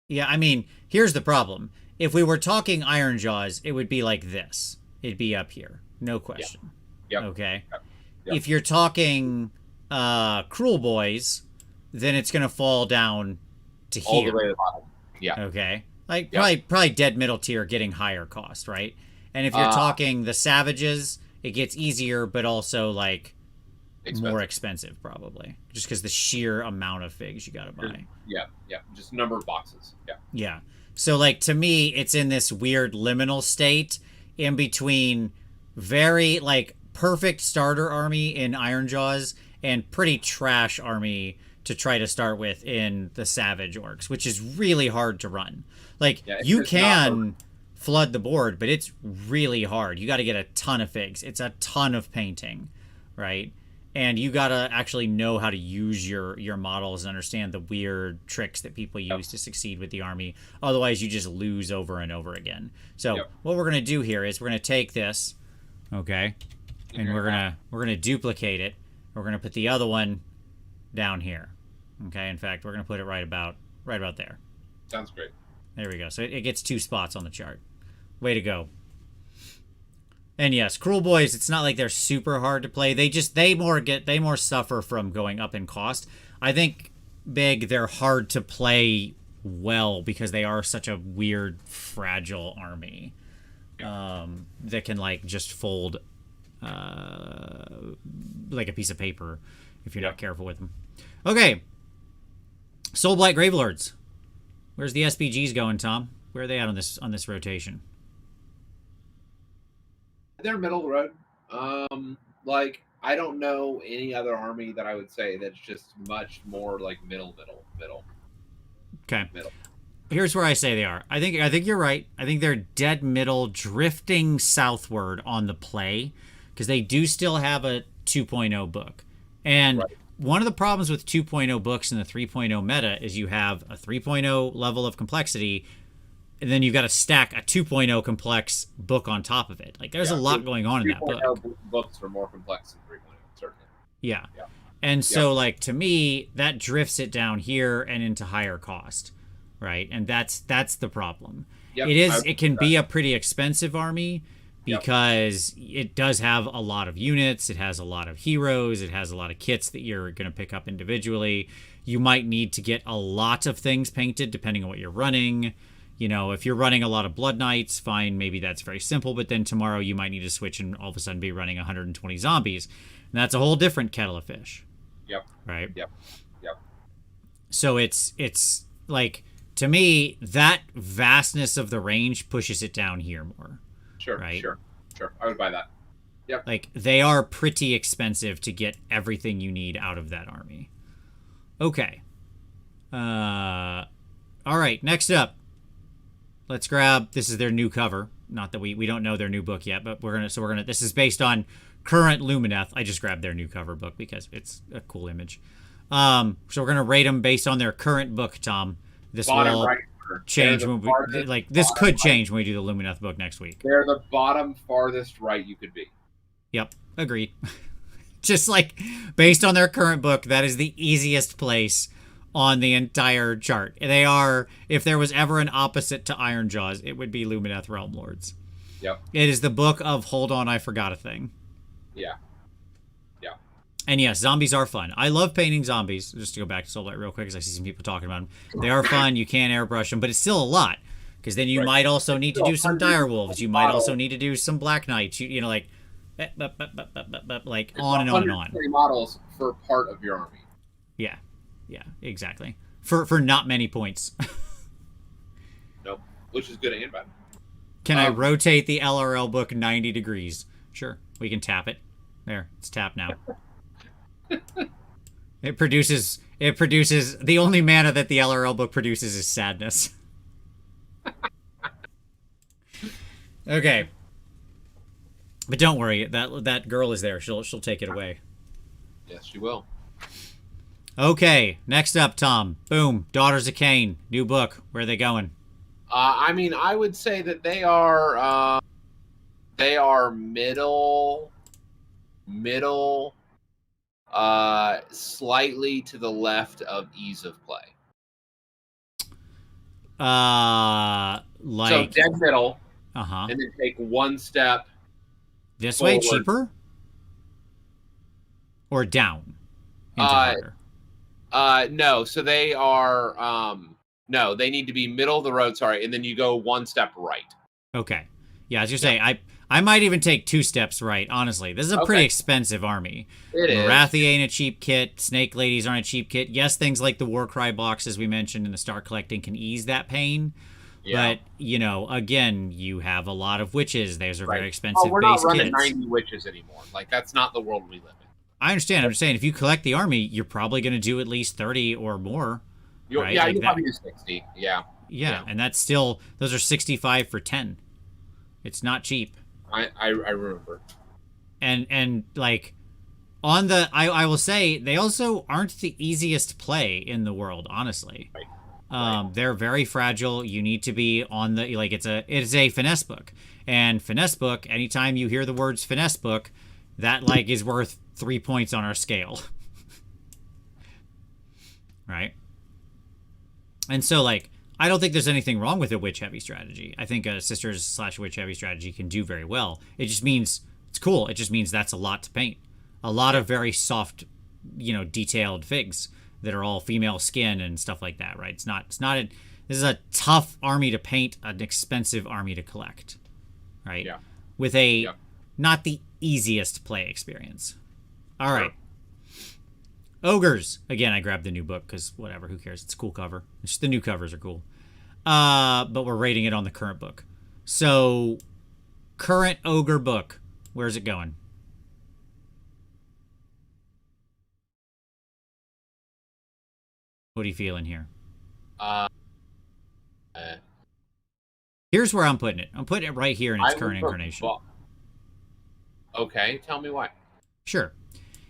Yeah, I mean, here's the problem. If we were talking Ironjaws, it would be like this. It'd be up here. No question. Yep. Okay? Yep. If you're talking Cruel Boys, then it's gonna fall down to here. All the way to the bottom. Yeah. Okay. Like Yeah. probably dead middle tier getting higher cost, right? And if you're talking the Savages, it gets easier, but also like more expensive probably, just because the sheer amount of figs you gotta buy. Yeah. Just number of boxes. Yeah. Yeah. So like to me, it's in this weird liminal state in between very like perfect starter army in Ironjaws and pretty trash army to try to start with in the Savage Orcs, which is really hard to run. Like you can flood the board, but it's really hard. You got to get a ton of figs. It's a ton of painting, right? And you got to actually know how to use your models and understand the weird tricks that people use to succeed with the army. Otherwise, you just lose over and over again. So what we're going to do here is we're going to take this, okay, and we're going to duplicate it. We're going to put the other one down here. Okay, in fact, we're going to put it right about there. Sounds great. There we go. So it gets 2 spots on the chart. Way to go. And yes, Cruel Boys, it's not like they're super hard to play. They more suffer from going up in cost. I think they're hard to play well because they are such a weird, fragile army that can like just fold like a piece of paper if you're not careful with them. Okay. Soulblight Gravelords. Where's the SPGs going, Tom? Where are they at on this rotation? They're middle of the road. Like I don't know any other army that I would say that's just much more like middle. Okay. Middle. Here's where I say they are. I think you're right. I think they're dead middle, drifting southward on the play, because they do still have a 2.0 book. And one of the problems with 2.0 books in the 3.0 meta is you have a 3.0 level of complexity, and then you've got to stack a 2.0 complex book on top of it. Like, there's a lot going on in that book. 3.0 books are more complex than 3.0, certainly. Yeah. And so, like, to me, that drifts it down here and into higher cost, right? And that's the problem. It can be a pretty expensive army because it does have a lot of units. It has a lot of heroes. It has a lot of kits that you're going to pick up individually. You might need to get a lot of things painted depending on what you're running. You know, if you're running a lot of Blood Knights, fine, maybe that's very simple, but then tomorrow you might need to switch and all of a sudden be running 120 zombies. And that's a whole different kettle of fish. Right? Yep. So it's like, to me, that vastness of the range pushes it down here more. Sure. I would buy that. Yep. Like, they are pretty expensive to get everything you need out of that army. Okay. All right, next up. Let's grab, this is their new cover. Not that we don't know their new book yet, but we're gonna this is based on current Lumineth. I just grabbed their new cover book because it's a cool image. So we're gonna rate them based on their current book, Tom. This will change when this could change when we do the Lumineth book next week. They're the bottom farthest right you could be. Yep, agreed. Just like based on their current book, that is the easiest place on the entire chart. They are, if there was ever an opposite to Ironjaws, it would be Lumineth Realm Lords. Yep. It is the book of hold on, I forgot a thing. Yeah. And yes, zombies are fun. I love painting zombies. Just to go back to Soulblight real quick, because I see some people talking about them. They are fun. You can airbrush them, but it's still a lot. Because then you might also need to do some dire wolves. You might also need to do some black knights. You know, like, like on and on and on. Models for part of your army. Yeah, exactly. For not many points. Nope, which is good and bad. Can I rotate the LRL book 90 degrees? Sure, we can tap it. There, it's tapped now. It produces the only mana that the LRL book produces is sadness. Okay. But don't worry, that girl is there. She'll take it away. Yes, she will. Okay, next up, Tom. Boom, Daughters of Cain, new book. Where are they going? I mean, I would say that they are middle, slightly to the left of ease of play. Like so dead middle. And then take one step this forward. way, cheaper, or down. into harder? No. So they are no, they need to be middle of the road, sorry, and then you go one step right. Okay. Yeah, as you're saying, I might even take 2 steps right, honestly. This is a pretty expensive army. It is. Marathi ain't a cheap kit. Snake Ladies aren't a cheap kit. Yes, things like the Warcry boxes we mentioned and the Star Collecting can ease that pain. Yeah. But, you know, again, you have a lot of witches. Those are very expensive we're not base running kits. 90 witches anymore. Like, that's not the world we live in. I understand. I'm just saying, if you collect the army, you're probably going to do at least 30 or more. Right? Yeah, like you'll probably do 60. Yeah, and that's still, those are 65 for 10. It's not cheap. I remember. And like, on the, I will say, they also aren't the easiest play in the world, honestly. Right. They're very fragile. You need to be on the, like, it's a finesse book. And finesse book, anytime you hear the words finesse book, that, like, is worth 3 points on our scale. Right? And so, like, I don't think there's anything wrong with a witch-heavy strategy. I think a sisters/witch-heavy strategy can do very well. It just means, it's cool. It just means that's a lot to paint. A lot of very soft, you know, detailed figs that are all female skin and stuff like that, right? This is a tough army to paint, an expensive army to collect, right? Yeah. With a not the easiest play experience. All right. Ogres. Again, I grabbed the new book because whatever, who cares? It's a cool cover. It's just the new covers are cool. But we're rating it on the current book. So, current Ogre book. Where's it going? What are you feeling here? Here's where I'm putting it. I'm putting it right here in its current incarnation. Okay, tell me why. Sure.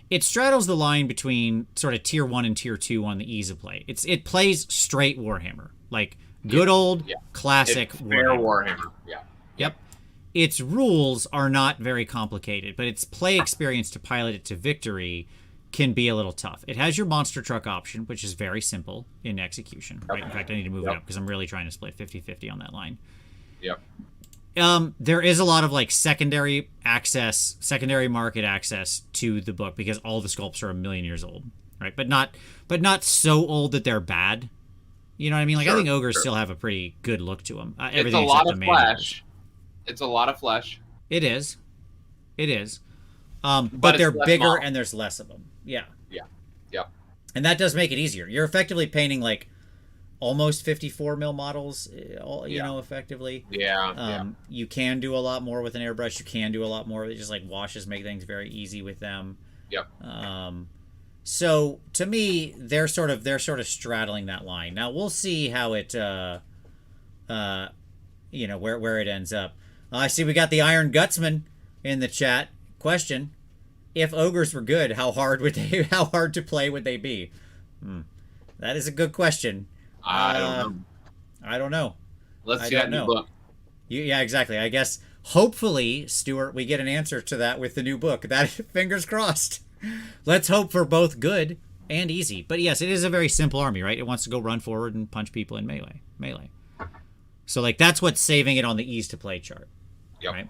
It straddles the line between sort of tier 1 and tier 2 on the ease of play. It plays straight Warhammer. Like good old classic Warhammer. Yeah. Yep. Its rules are not very complicated, but its play experience to pilot it to victory can be a little tough. It has your monster truck option, which is very simple in execution. Right? In fact, I need to move it up because I'm really trying to split 50-50 on that line. Yep. There is a lot of like secondary market access to the book because all the sculpts are 1,000,000 years old, right? But not so old that they're bad. You know what I mean? Like I think ogres still have a pretty good look to them. It's a lot of flesh. It's a lot of flesh. It is. But they're bigger and there's less of them. Yeah. And that does make it easier. You're effectively painting like almost 54 mil models, you know, effectively. You can do a lot more with an airbrush. You can do a lot more. It just like washes make things very easy with them. So to me, they're sort of straddling that line. Now we'll see how it, you know, where it ends up. I see we got the Iron Gutsman in the chat. Question: if ogres were good, how hard to play would they be? That is a good question. I don't know. Let's see that new book. Yeah, exactly. I guess hopefully, Stuart, we get an answer to that with the new book. That fingers crossed. Let's hope for both good and easy. But yes, it is a very simple army, right? It wants to go run forward and punch people in melee. So like that's what's saving it on the ease to play chart. Right?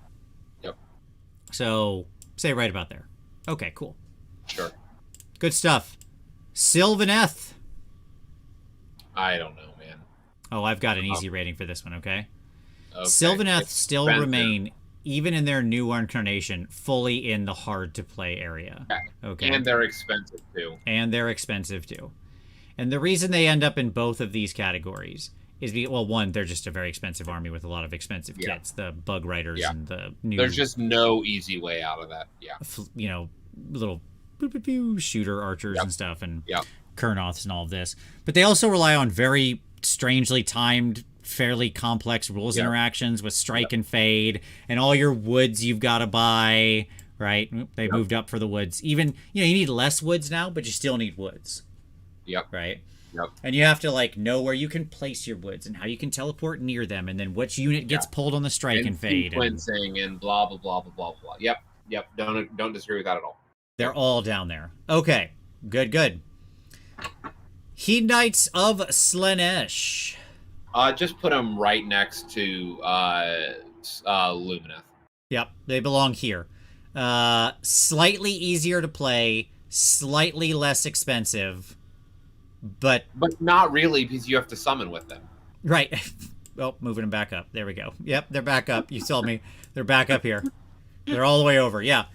So say right about there. Okay, cool. Sure. Good stuff. Sylvaneth. I don't know, man. Oh, I've got an easy rating for this one, okay? Sylvaneth still remain, even in their new incarnation, fully in the hard-to-play area. Okay. And they're expensive, too. And the reason they end up in both of these categories is, well, one, they're just a very expensive army with a lot of expensive kits, the Bug Riders and the new... There's just no easy way out of that, you know, little shooter archers and stuff, and Kurnoths and all of this. But they also rely on very strangely timed, fairly complex rules interactions with strike and fade, and all your woods you've got to buy, right? They moved up for the woods. Even, you know, you need less woods now, but you still need woods. Right? And you have to like know where you can place your woods and how you can teleport near them, and then which unit gets pulled on the strike and fade. Sequencing and blah, blah, blah, blah, blah, blah. Yep. Don't disagree with that at all. They're all down there. Okay. Good. Heat Knights of Slaanesh. Just put them right next to Lumineth. Yep, they belong here. Slightly easier to play, slightly less expensive, but not really, because you have to summon with them. right. Oh, moving them back up. There we go. Yep, they're back up. You saw me. They're back up here. They're all the way over. Yeah.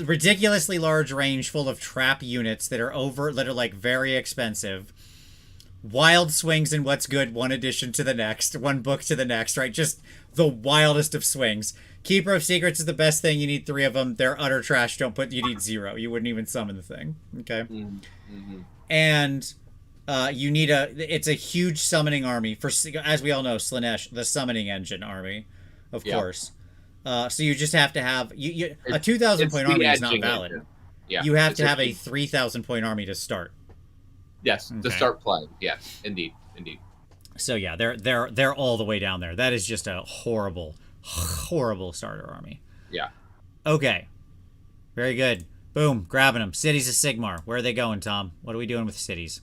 Ridiculously large range full of trap units that are like very expensive. Wild swings in what's good, one edition to the next, one book to the next, right? Just the wildest of swings. Keeper of Secrets is the best thing. You need 3 of them. They're utter trash. You need 0. You wouldn't even summon the thing. Okay. Mm-hmm. And you need it's a huge summoning army for, as we all know, Slaanesh, the summoning engine army, of course. So you just have to have a 2,000 point army is not valid. Yeah, you have to have a 3,000 point army to start. Yes, to start playing. Yes, indeed. So yeah, they're all the way down there. That is just a horrible starter army. Yeah. Okay. Very good. Boom, grabbing them. Cities of Sigmar. Where are they going, Tom? What are we doing with cities?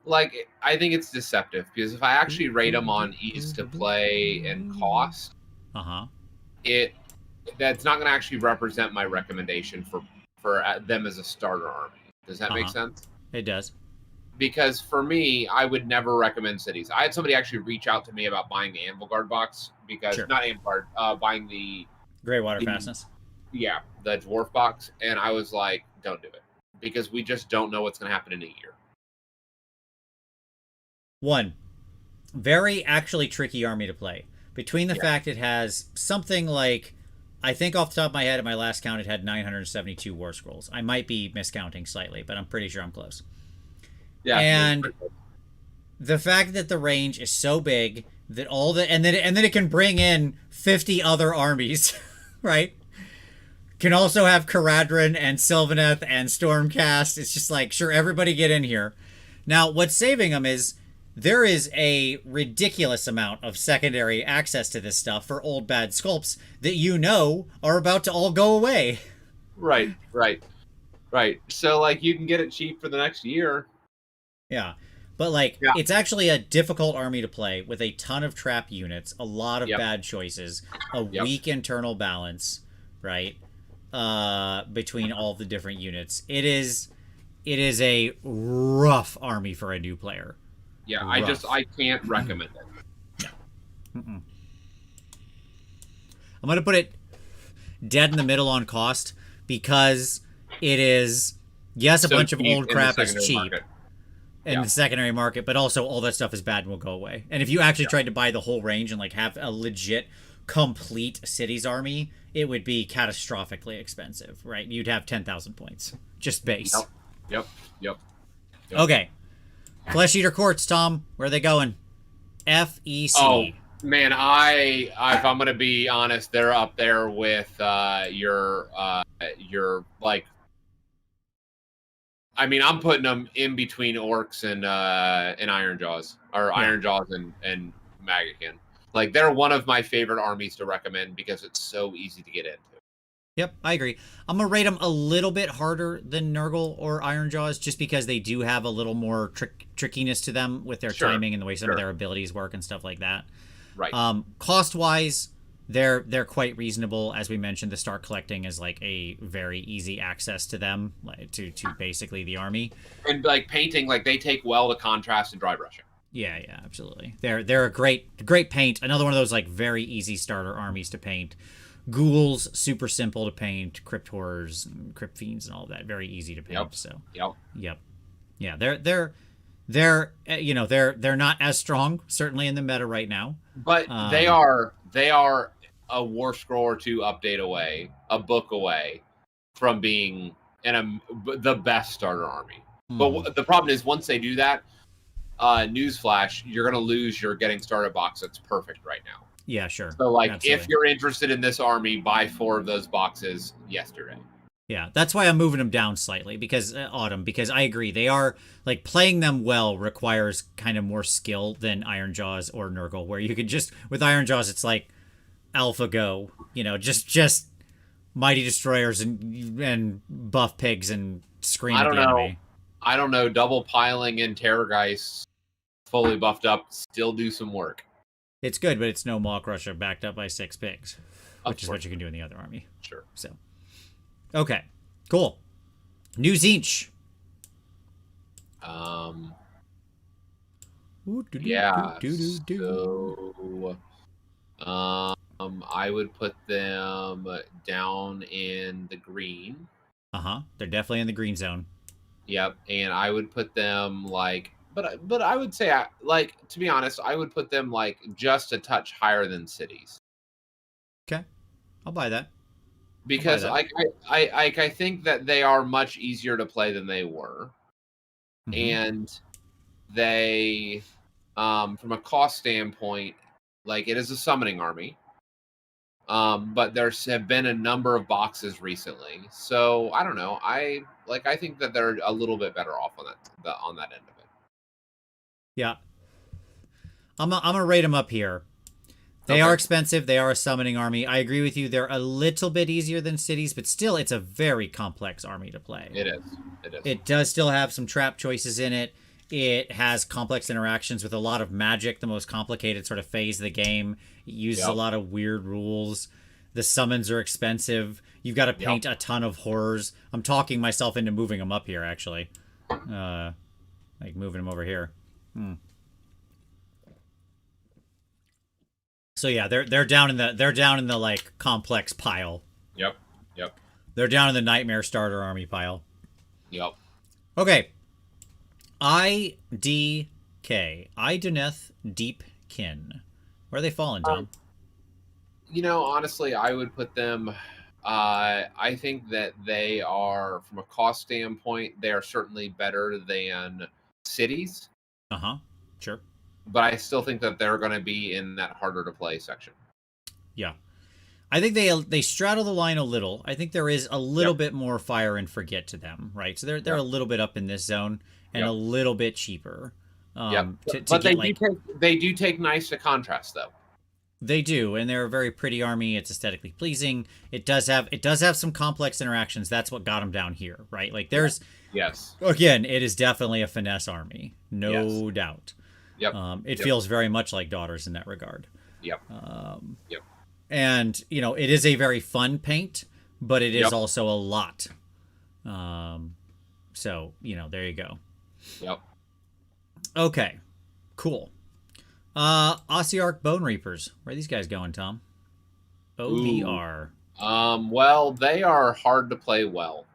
Like, I think it's deceptive, because if I actually rate them on ease to play and cost, that's not going to actually represent my recommendation for them as a starter army. Does that make sense? It does. Because for me, I would never recommend cities. I had somebody actually reach out to me about buying the Anvil Guard box, because not Anvil Guard, buying the Grey Water Fastness. Yeah, the Dwarf box, and I was like, don't do it, because we just don't know what's going to happen in a year. One, very actually tricky army to play. Between the fact it has something like, I think off the top of my head, at my last count, it had 972 War Scrolls. I might be miscounting slightly, but I'm pretty sure I'm close. Yeah, and the fact that the range is so big that and then it can bring in 50 other armies, right? Can also have Caradhran and Sylvaneth and Stormcast. It's just like, sure, everybody get in here. Now, what's saving them is there is a ridiculous amount of secondary access to this stuff for old bad sculpts that are about to all go away. Right. So, like, you can get it cheap for the next year. Yeah. But, like, it's actually a difficult army to play with a ton of trap units, a lot of bad choices, a weak internal balance, right? Between all the different units. It is a rough army for a new player. Yeah, I can't recommend it. No. I'm going to put it dead in the middle on cost, because it is, yes, a bunch of old crap is cheap in the secondary market, but also all that stuff is bad and will go away. And if you actually tried to buy the whole range and like have a legit, complete cities army, it would be catastrophically expensive, right? You'd have 10,000 points, just base. Yep. Okay. Flesh Eater Courts, Tom. Where are they going? FEC. Oh, man, if I'm going to be honest, they're up there with your like, I mean, I'm putting them in between Orcs and Iron Jaws, or Iron Jaws and Magakin. Like, they're one of my favorite armies to recommend because it's so easy to get into. Yep, I agree. I'm going to rate them a little bit harder than Nurgle or Iron Jaws, just because they do have a little more trickiness to them with their timing and the way some of their abilities work and stuff like that. Right. Cost-wise, they're quite reasonable. As we mentioned, the Start Collecting is like a very easy access to them, to basically the army. And like painting, like they take well to contrast and dry brushing. Yeah, absolutely. They're a great paint. Another one of those like very easy starter armies to paint. Ghouls, super simple to paint. Crypt Horrors, and Crypt Fiends, and all that, very easy to paint. Yeah, they're not as strong, certainly in the meta right now. But they are a War Scroll or 2 update away, a book away from being the best starter army. But the problem is, once they do that, newsflash, you're going to lose your getting started box. That's perfect right now. Yeah, sure. So, like, absolutely. If you're interested in this army, buy 4 of those boxes yesterday. Yeah, that's why I'm moving them down slightly, because because I agree. They are, like, playing them well requires kind of more skill than Iron Jaws or Nurgle, where you could just, with Iron Jaws, it's like alpha go, just mighty destroyers and buff pigs and scream at the enemy. I don't know, double piling in Terrorgeist, fully buffed up, still do some work. It's good, but it's no Maw Crusher backed up by 6 pigs. which is what you can do in the other army. Sure. So, okay, cool. New Zinch. Yeah. So, I would put them down in the green. They're definitely in the green zone. Yep, and I would put them like, but I would say, like, to be honest, I would put them like just a touch higher than cities. Okay, I'll buy that. Because I think that they are much easier to play than they were, and they, from a cost standpoint, like it is a summoning army, but there's have been a number of boxes recently, so I don't know. I think that they're a little bit better off on that end of it. Yeah, I'm gonna rate them up here. They are expensive. They are a summoning army. I agree with you. They're a little bit easier than cities, but still, it's a very complex army to play. It is. It does still have some trap choices in it. It has complex interactions with a lot of magic, the most complicated sort of phase of the game. It uses a lot of weird rules. The summons are expensive. You've got to paint a ton of horrors. I'm talking myself into moving them up here, actually. Like moving them over here. So yeah, they're down in the like complex pile. Yep. They're down in the nightmare starter army pile. Yep. Okay. IDK. Iduneth Deepkin. Where are they falling, Tom? Honestly, I would put them. I think that they are, from a cost standpoint, they are certainly better than cities. Sure. But I still think that they're going to be in that harder to play section. Yeah. I think they straddle the line a little. I think there is a little bit more fire and forget to them, right? So they're a little bit up in this zone and a little bit cheaper. But they do take nice to contrast, though. They do, and they're a very pretty army. It's aesthetically pleasing. It does have some complex interactions. That's what got them down here, right? Like there's again, it is definitely a finesse army, no doubt. Yep. It feels very much like Daughters in that regard. Yep. And it is a very fun paint, but it is also a lot. So there you go. Yep. Okay. Cool. Ossiarch Bone Reapers. Where are these guys going, Tom? OBR. Well, they are hard to play well.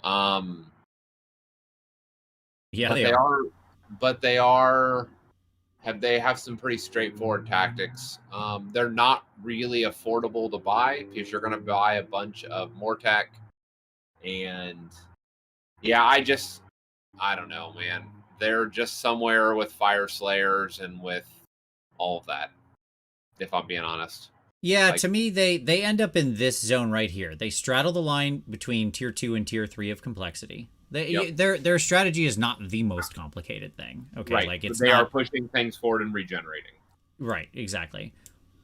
Yeah, they are. But they have some pretty straightforward tactics. They're not really affordable to buy because you're going to buy a bunch of Mortec, and I don't know, man. They're just somewhere with Fire Slayers and with all of that, if I'm being honest. Yeah, to me, they end up in this zone right here. They straddle the line between tier 2 and tier 3 of complexity. Their strategy is not the most complicated thing. Okay, right. Like they are pushing things forward and regenerating. Right, exactly.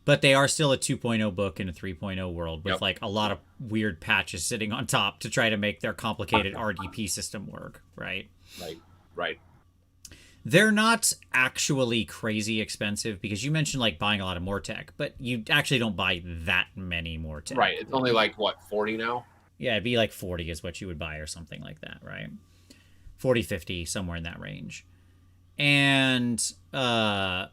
But they are still a 2.0 book in a 3.0 world with like a lot of weird patches sitting on top to try to make their complicated RDP system work. Right. Right. They're not actually crazy expensive because you mentioned like buying a lot of Mortec, but you actually don't buy that many Mortec. Right. It's only like what, 40 now? Yeah, it'd be like 40 is what you would buy or something like that, right? 40, 50, somewhere in that range. And Ben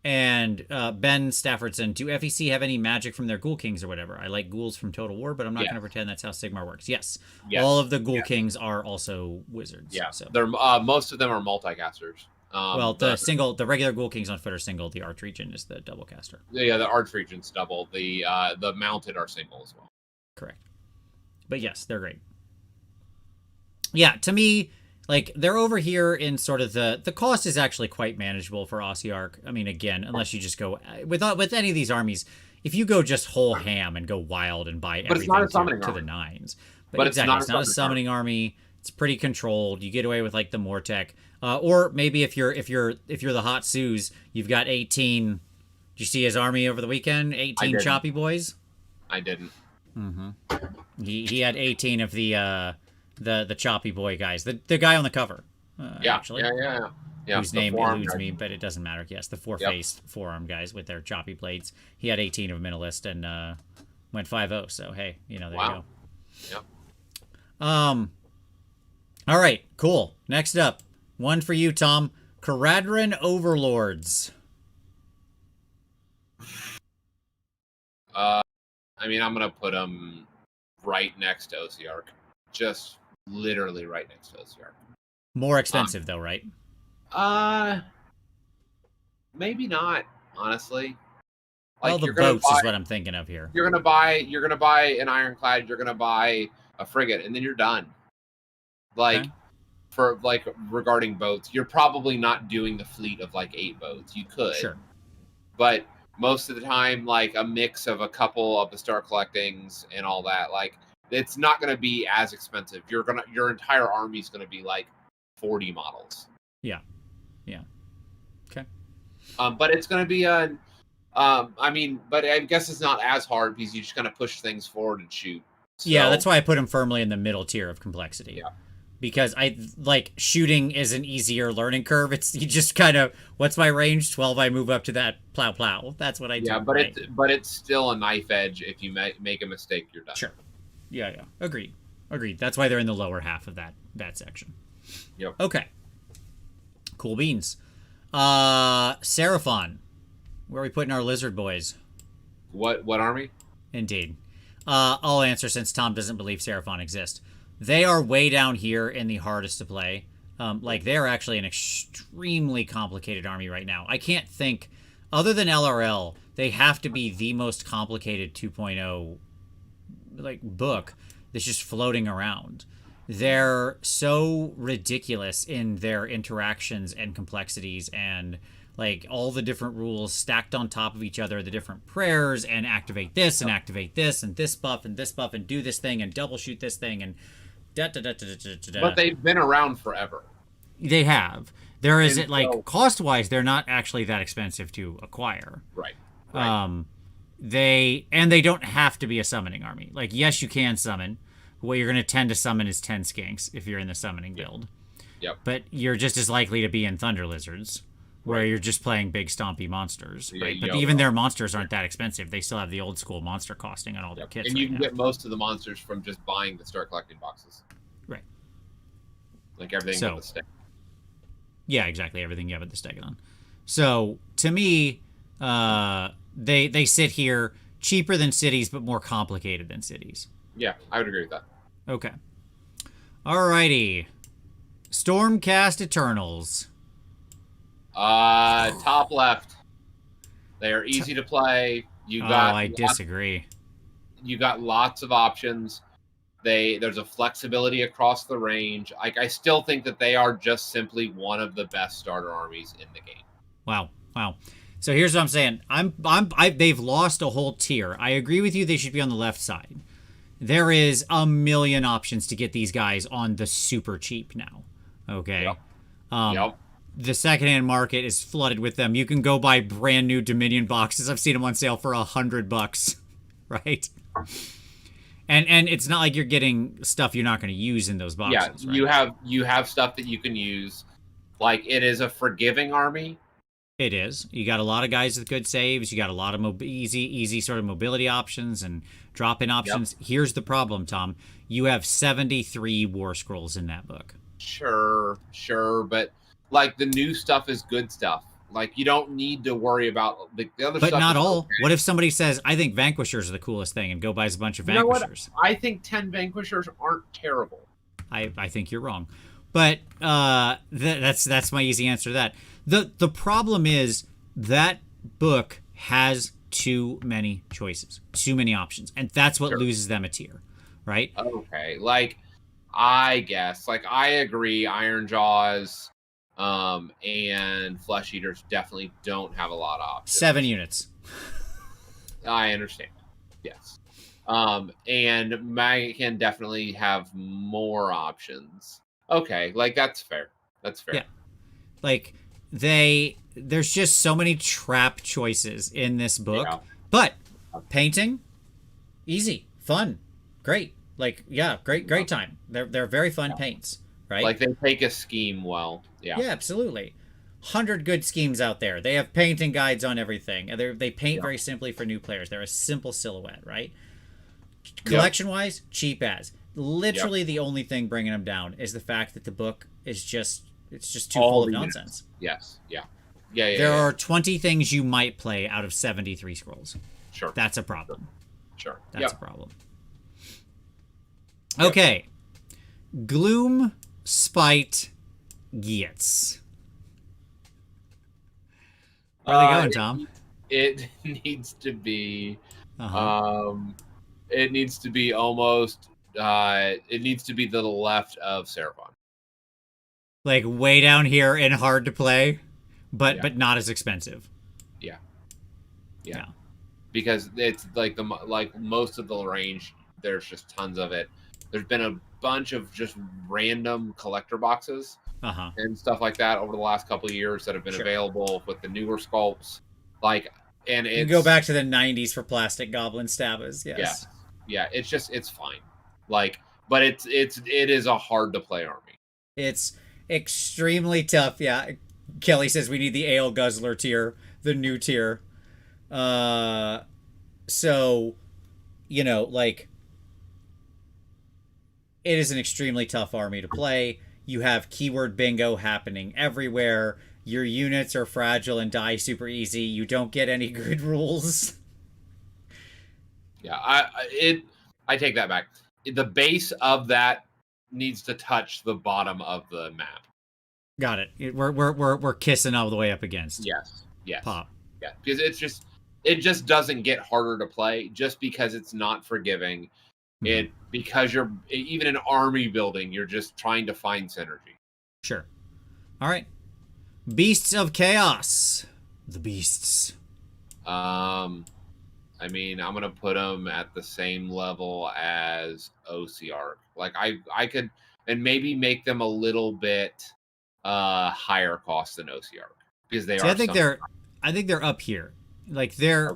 Staffordson, do FEC have any magic from their Ghoul Kings or whatever? I like ghouls from Total War, but I'm not going to pretend that's how Sigmar works. Yes. All of the Ghoul Kings are also wizards. Yeah, so. They're most of them are multicasters. Well, the regular Ghoul Kings on foot are single. The Archregent is the double caster. Yeah, the Archregent's double. The mounted are single as well. Correct. But yes, they're great. Yeah, to me, like they're over here in sort of the cost is actually quite manageable for Ossiarch. I mean, again, unless you just go with any of these armies, if you go just whole ham and go wild and buy everything to the nines. But exactly, it's not a summoning army. It's pretty controlled. You get away with like the Mortec, or maybe if you're the Hot Suze, you've got 18. Did you see his army over the weekend? 18 choppy boys. I didn't. Mm-hmm. He had 18 of the choppy boy guys. The guy on the cover. Actually. Yeah, whose the name forearm eludes guy. me, but it doesn't matter. Yes, the four-faced forearm guys with their choppy blades. He had 18 of them in a list and went 5-0. So hey, there you Wow. go. Yeah. All right, cool. Next up, one for you, Tom. Caradron Overlords. I mean, I'm gonna put them right next to OCR, just literally right next to OCR. More expensive though, right? Maybe not, honestly. Well, the you're gonna boats buy, is what I'm thinking of here. you're gonna buy an ironclad, you're gonna buy a frigate, and then you're done. Okay. For regarding boats, you're probably not doing the fleet of 8 boats. You could, Sure. but most of the time, a mix of a couple of the star collectings and all that, it's not going to be as expensive. Your entire army is going to be 40 models. Yeah. Okay. But it's going to be but I guess it's not as hard because you just kind of push things forward and shoot. So, Yeah, that's why I put him firmly in the middle tier of complexity. Yeah. Because shooting is an easier learning curve. It's you just kind of, what's my range? 12. I move up to that plow. That's what I do. Yeah, but right? it's still a knife edge. If you make a mistake, you're done. Sure. Yeah. Agreed. That's why they're in the lower half of that section. Yep. Okay. Cool beans. Seraphon. Where are we putting our lizard boys? What army? Indeed. I'll answer since Tom doesn't believe Seraphon exists. They are way down here in the hardest to play. They're actually an extremely complicated army right now. I can't think, other than LRL, they have to be the most complicated 2.0 book that's just floating around. They're so ridiculous in their interactions and complexities and all the different rules stacked on top of each other, the different prayers and activate this and activate this and this buff and do this thing and double shoot this thing and But they've been around forever. They have. There is so, cost-wise, they're not actually that expensive to acquire. Right. They don't have to be a summoning army. Yes, you can summon. What you're going to tend to summon is 10 skinks if you're in the summoning build. Yep. But you're just as likely to be in Thunder Lizards, where you're just playing big stompy monsters. Yeah, right? But even their monsters aren't that expensive. They still have the old school monster costing on all their kits. And you can get most of the monsters from just buying the start collecting boxes. Right. Everything with the stick. Yeah, exactly. Everything you have at the Stegodon. So to me, they sit here cheaper than cities, but more complicated than cities. Yeah, I would agree with that. Okay. Alrighty. Stormcast Eternals. Top left. They are easy to play. I disagree. You got lots of options. There's a flexibility across the range. I still think that they are just simply one of the best starter armies in the game. Wow. So here's what I'm saying. They've lost a whole tier. I agree with you. They should be on the left side. There is a million options to get these guys on the super cheap now. Okay. Yep. The secondhand market is flooded with them. You can go buy brand new Dominion boxes. I've seen them on sale for $100, right? And it's not like you're getting stuff you're not going to use in those boxes. Yeah, right? you have stuff that you can use. It is a forgiving army. It is. You got a lot of guys with good saves. You got a lot of easy sort of mobility options and drop-in options. Yep. Here's the problem, Tom. You have 73 War Scrolls in that book. Sure, but the new stuff is good stuff. You don't need to worry about the other stuff. But not all. Okay. What if somebody says, I think Vanquishers are the coolest thing and go buys a bunch of Vanquishers? I think 10 Vanquishers aren't terrible. I think you're wrong. But that's my easy answer to that. The problem is that book has too many choices, too many options, and that's what loses them a tier, right? Okay, I guess, I agree. Iron Jaws, and Flesh Eaters definitely don't have a lot of options. 7 units. I understand. Yes. And Mag can definitely have more options. Okay, that's fair. That's fair. Yeah. There's just so many trap choices in this book. Yeah. But painting, easy, fun, great. Great time. They're very fun paints, right? They take a scheme well. Yeah. Yeah, absolutely. 100 good schemes out there. They have painting guides on everything. And they paint Yep. very simply for new players. They're a simple silhouette, right? Yep. Collection-wise, cheap as. Literally the only thing bringing them down is the fact that the book is just too All full of the nonsense. Yes. Yeah. There are 20 things you might play out of 73 scrolls. Sure. That's a problem. Sure. That's a problem. Okay. Gloom, Spite, Geats. Where are they going, Tom? It needs to be. Uh-huh. It needs to be almost. It needs to be to the left of Seraphon. Like way down here and hard to play, but Yeah. but not as expensive. Yeah. Because it's like most of the range, there's just tons of it. There's been a bunch of just random collector boxes Uh-huh. and stuff like that over the last couple of years that have been Sure. available with the newer sculpts. And You it's go back to the 90s for plastic goblin stabbers. Yes. yeah, it's fine. But it is a hard to play army. It's extremely tough. Yeah. Kelly says we need the Ale Guzzler tier, the new tier. So, like, it is an extremely tough army to play. You have keyword bingo happening everywhere. Your units are fragile and die super easy. You don't get any good rules. Yeah, I take that back. The base of that needs to touch the bottom of the map. Got it. We're kissing all the way up against. Yes. Pop. Yeah, because it just doesn't get harder to play just because it's not forgiving. Because you're even in army building, you're just trying to find synergy. Sure. All right. Beasts of Chaos. The beasts. I mean, I'm gonna put them at the same level as OCR. Like I could, and maybe make them a little bit higher cost than OCR because they are. I think they're up here. Like they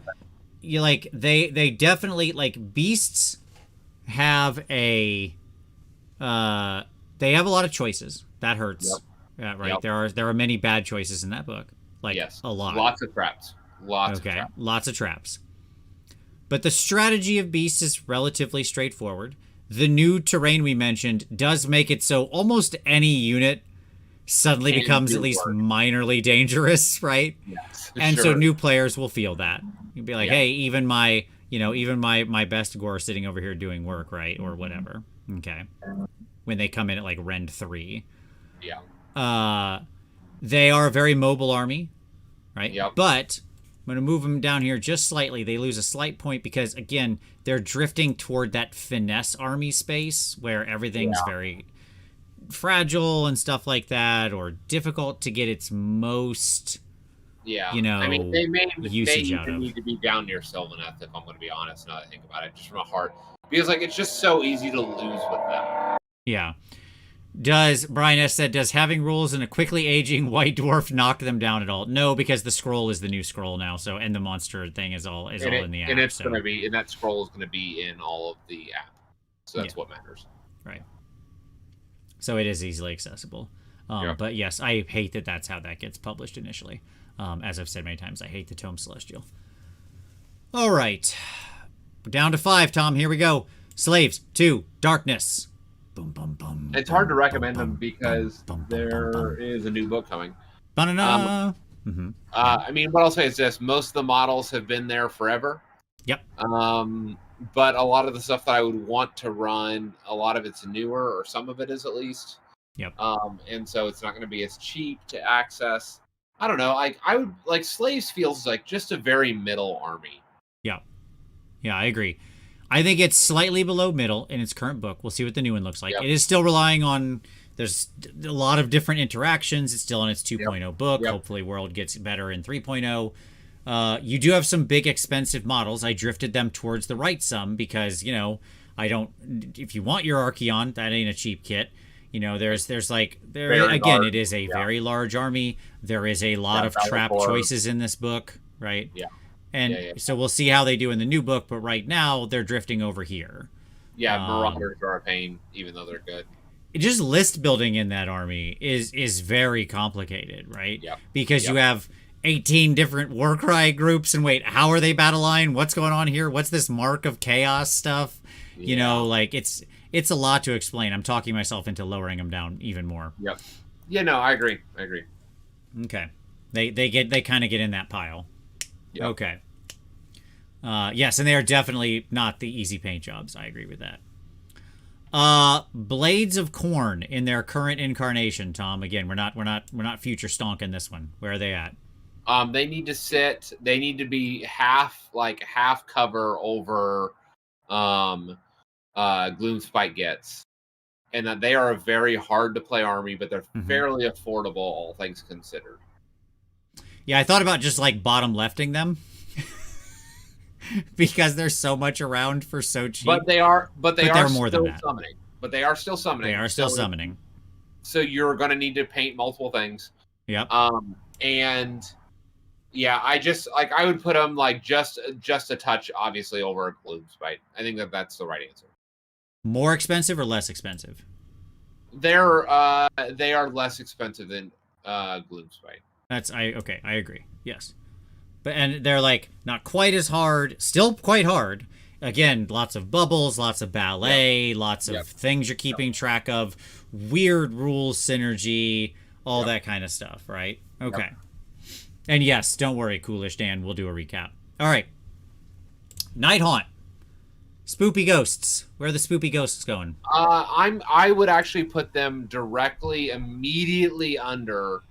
definitely, like, beasts have they have a lot of choices. That hurts. Yep. Yeah, right. Yep. There are many bad choices in that book. Like, yes, a lot. Lots of traps. Lots of traps. But the strategy of beasts is relatively straightforward. The new terrain we mentioned does make it so almost any unit suddenly becomes at least minorly dangerous, right? Yes, and so new players will feel that. You'd be like, hey, even my best gore sitting over here doing work, right? Or whatever. Okay. When they come in at like Rend 3. Yeah. They are a very mobile army, right? Yep. But I'm going to move them down here just slightly. They lose a slight point because, again, they're drifting toward that finesse army space where everything's very fragile and stuff like that, or difficult to get its most, I mean, they usage out of. Need to be down near Sylvaneth, if I'm going to be honest, now that I think about it, just from a heart. Because, like, it's just so easy to lose with them. Yeah. Brian S. said, does having rules in a quickly aging white dwarf knock them down at all? No, because the scroll is the new scroll now, so, and the monster thing is all in the app. And it's going to be, and that scroll is going to be in all of the app. So that's what matters. Right. So it is easily accessible. But yes, I hate that that's how that gets published initially. As I've said many times, I hate the Tome Celestial. All right. We're down to 5, Tom. Here we go. Slaves 2, Darkness. Boom, boom, boom. It's hard to recommend them because there is a new book coming. I mean, what I'll say is this. Most of the models have been there forever. Yep. But a lot of the stuff that I would want to run, a lot of it's newer, or some of it is at least. Yep. And so it's not going to be as cheap to access. I don't know. I would like Slaves feels like just a very middle army. Yeah. Yeah, I agree. I think it's slightly below middle in its current book. We'll see what the new one looks like. Yep. It is still relying on, there's a lot of different interactions. It's still on its 2.0 book. Yep. Hopefully World gets better in 3.0. You do have some big expensive models. I drifted them towards the right some because, if you want your Archeon, that ain't a cheap kit. There's it is a very large army. There is a lot of trap choices in this book, right? Yeah. And so we'll see how they do in the new book, but right now they're drifting over here. Yeah, Marauders are a pain, even though they're good. just list building in that army is very complicated, right? Yep. Because Yep. you have 18 different Warcry groups, and wait, how are they battle line? What's going on here? What's this Mark of Chaos stuff? You know, like it's a lot to explain. I'm talking myself into lowering them down even more. Yep. Yeah, no, I agree. Okay. They kind of get in that pile. Yep. Okay. Yes, and they are definitely not the easy paint jobs. I agree with that. Blades of Corn in their current incarnation, Tom. Again, we're not future stonking this one. Where are they at? They need to sit. They need to be half cover over Gloomspite gets, and that they are a very hard to play army, but they're fairly affordable, all things considered. Yeah, I thought about just like bottom lefting them because there's so much around for so cheap. But they are more still than that. summoning. But they are still summoning. They are still summoning. So you're going to need to paint multiple things. Yep. And yeah, I would put them like just a touch, obviously, over a Gloomspite. I think that's the right answer. More expensive or less expensive? They are less expensive than Gloomspite. Okay, I agree. Yes. And they're like not quite as hard, still quite hard. Again, lots of bubbles, lots of ballet, lots of things you're keeping track of, weird rules synergy, all that kind of stuff, right? Okay. And yes, don't worry, Coolish Dan, we'll do a recap. All right. Night Haunt. Spoopy ghosts. Where are the spoopy ghosts going? I would actually put them directly immediately under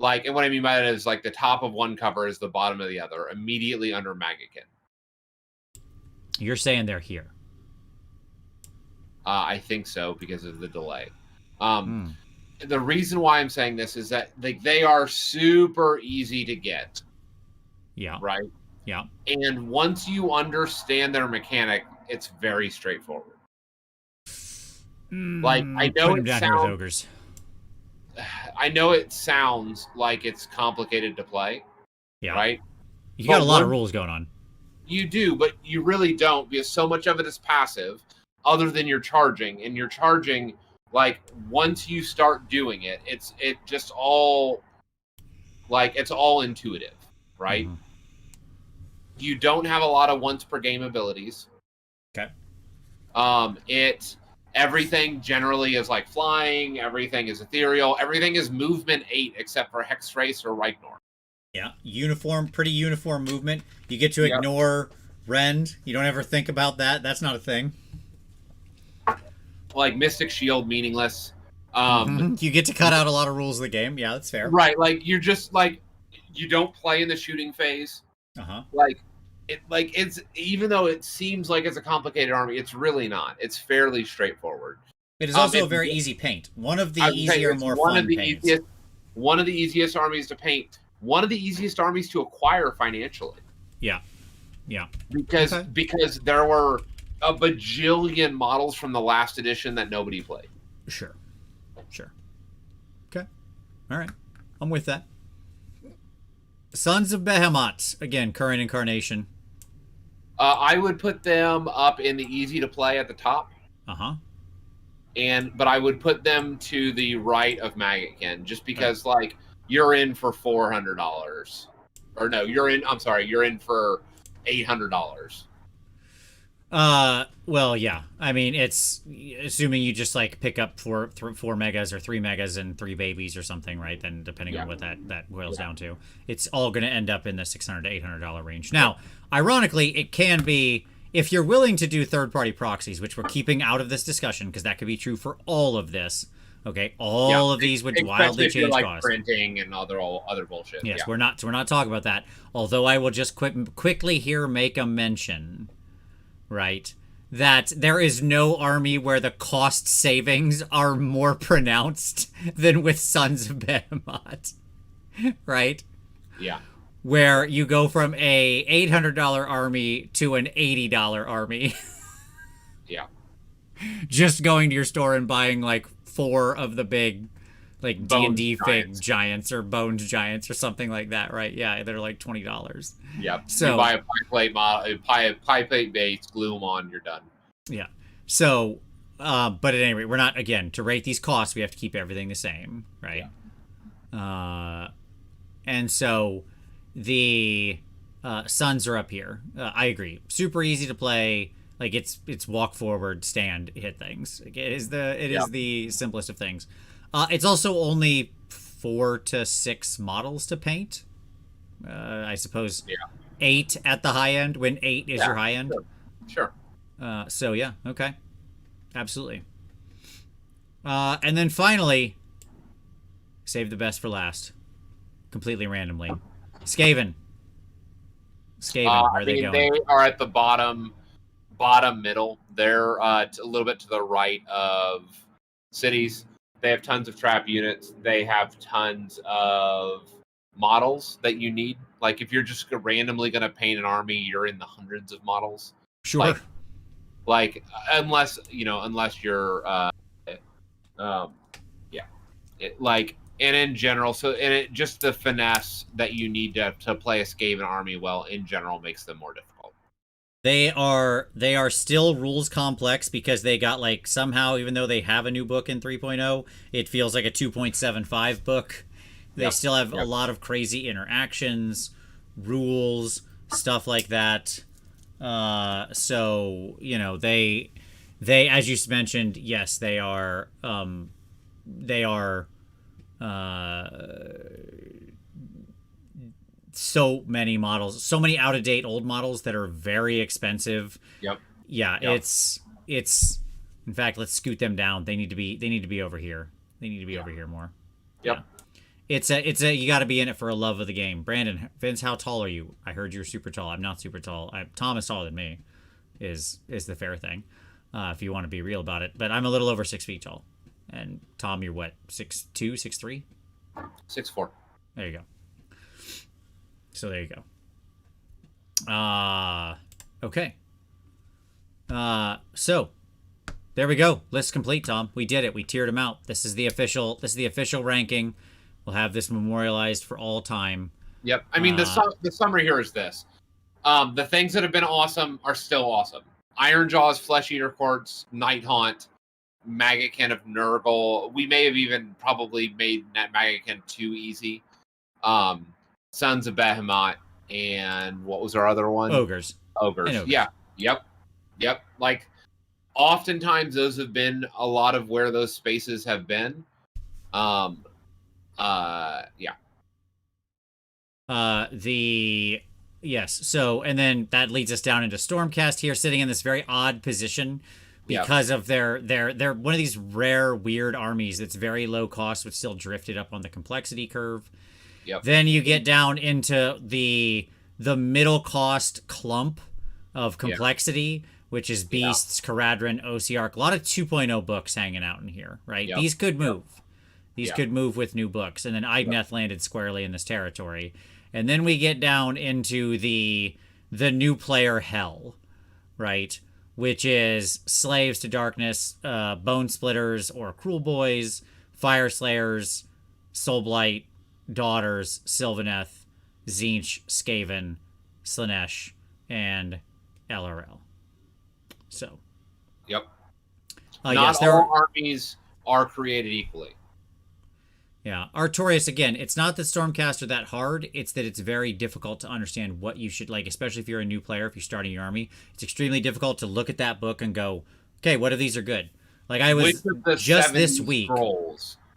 and what I mean by that is like the top of one cover is the bottom of the other, immediately under Maggotkin. You're saying they're here. I think so because of the delay. The reason why I'm saying this is that they are super easy to get. Yeah. Right? Yeah. And once you understand their mechanic, it's very straightforward. Like I know it sounds I know it sounds like it's complicated to play. Yeah. Right? You got a lot of rules going on. You do, but you really don't because so much of it is passive other than you're charging. And you're charging, like, once you start doing it, it's all intuitive, right? Mm-hmm. You don't have a lot of once per game abilities. Okay. Everything generally is like flying, everything is ethereal, everything is movement 8 except for Hextrace or Reignor. Yeah, pretty uniform movement. You get to ignore Rend. You don't ever think about that. That's not a thing. Like Mystic Shield, meaningless. You get to cut out a lot of rules of the game. Yeah, that's fair. Right, like you're just like you don't play in the shooting phase. It's even though it seems like it's a complicated army, it's really not. It's fairly straightforward. It is also a very easy paint. One of the easier, more fun paints. One of the easiest armies to paint. One of the easiest armies to acquire financially. Yeah. Yeah. Because there were a bajillion models from the last edition that nobody played. Sure. Okay. All right. I'm with that. Sons of Behemoth. Again, current incarnation. I would put them up in the easy to play at the top. But I would put them to the right of Maggotkin just because you're in for $400. Or no, you're in for $800. Well, yeah. I mean, it's assuming you just pick up four megas or 3 megas and 3 babies or something, right? Then depending on what that boils down to, it's all going to end up in the $600 to $800 range. Now, ironically, it can be if you're willing to do third-party proxies, which we're keeping out of this discussion because that could be true for all of this. Okay, all of these would wildly change cost. Printing and other bullshit. Yes, we're not talking about that. Although I will just quickly here make a mention, right, that there is no army where the cost savings are more pronounced than with Sons of Behemoth, right? Yeah. Where you go from a $800 army to an $80 army. Yeah. Just going to your store and buying 4 of the big D&D fig giants or boned giants or something like that, right? Yeah, they're $20. Yep. So you buy a pie plate model, pie plate base, glue them on, you're done. Yeah. So but at any rate, we're not, again, to rate these costs, we have to keep everything the same, right? And so the Suns are up here. I agree. Super easy to play. Like it's walk forward, stand, hit things. Like it is the simplest of things. It's also only 4 to 6 models to paint. I suppose 8 at the high end, when 8 is your high end. Sure. So yeah, okay, absolutely. And then finally, save the best for last. Completely randomly, Skaven. Where are they going? They are at the bottom middle. They're a little bit to the right of cities. They have tons of trap units. They have tons of models that you need. Like if you're just randomly going to paint an army, you're in the hundreds of models. Sure. Like unless you're and in general, just the finesse that you need to play a Skaven army well in general makes them more difficult. They are still rules complex because they got like somehow, even though they have a new book in 3.0, it feels like a 2.75 book. They still have a lot of crazy interactions, rules, stuff like that. So they as you mentioned, yes, they are so many models, so many out of date old models that are very expensive. It's in fact, let's scoot them down. They need to be over here. They need to be over here more. It's a you got to be in it for a love of the game. Brandon, Vince, how tall are you? I heard you're super tall. I'm not super tall. Tom is taller than me, is the fair thing, if you want to be real about it. But I'm a little over 6 feet tall. And Tom, you're what, 6'2", 6'3"? 6'4". There you go. So there you go. Okay. So there we go. List complete, Tom. We did it. We tiered them out. This is the official ranking. We'll have this memorialized for all time. Yep. I mean, the summary here is this. The things that have been awesome are still awesome. Ironjaw's Flesh Eater Courts, Night Haunt, Maggotkin of Nurgle. We may have even probably made Maggotkin too easy. Sons of Behemoth, and what was our other one? Ogres. Yeah. Yep. Like, oftentimes those have been a lot of where those spaces have been. Yes. So, and then that leads us down into Stormcast here, sitting in this very odd position because of they're one of these rare, weird armies that's very low cost, but still drifted up on the complexity curve. Yep. Then you get down into the middle cost clump of complexity, which is Beasts, Caradhran, OCR. A lot of 2.0 books hanging out in here, right? Yep. These could move. These could move with new books. And then Igneth landed squarely in this territory. And then we get down into the new player hell, right? Which is Slaves to Darkness, Bone Splitters or Cruel Boys, Fire Slayers, Soulblight, Daughters, Sylvaneth, Tzeentch, Skaven, Slaanesh, and LRL. So. Yep. Not all armies are created equally. Yeah. Artorias, again, it's not that Stormcast are that hard. It's that it's very difficult to understand what you should like, especially if you're a new player, if you're starting your army. It's extremely difficult to look at that book and go, okay, what of these are good? Like I was just this week.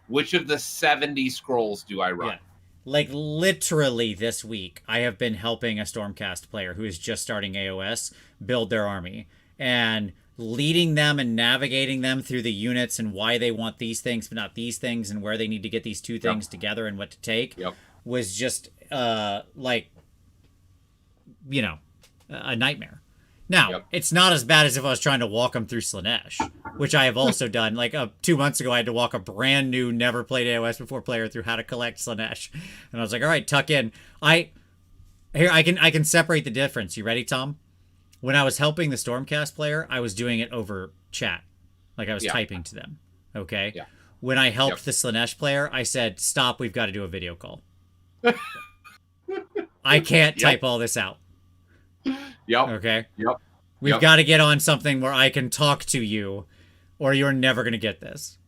Which of the 70 scrolls do I run? Yeah. Like literally this week, I have been helping a Stormcast player who is just starting AOS build their army and leading them and navigating them through the units and why they want these things but not these things and where they need to get these two things together and what to take was just a nightmare. Now, it's not as bad as if I was trying to walk them through Slaanesh, which I have also done. Like 2 months ago, I had to walk a brand new, never played AOS before player through how to collect Slaanesh. And I was like, all right, tuck in. I can separate the difference. You ready, Tom? When I was helping the Stormcast player, I was doing it over chat. Like I was typing to them. Okay? Yeah. When I helped the Slaanesh player, I said, stop, we've got to do a video call. I can't type all this out. Yep. Okay? Yep. We've got to get on something where I can talk to you or you're never going to get this.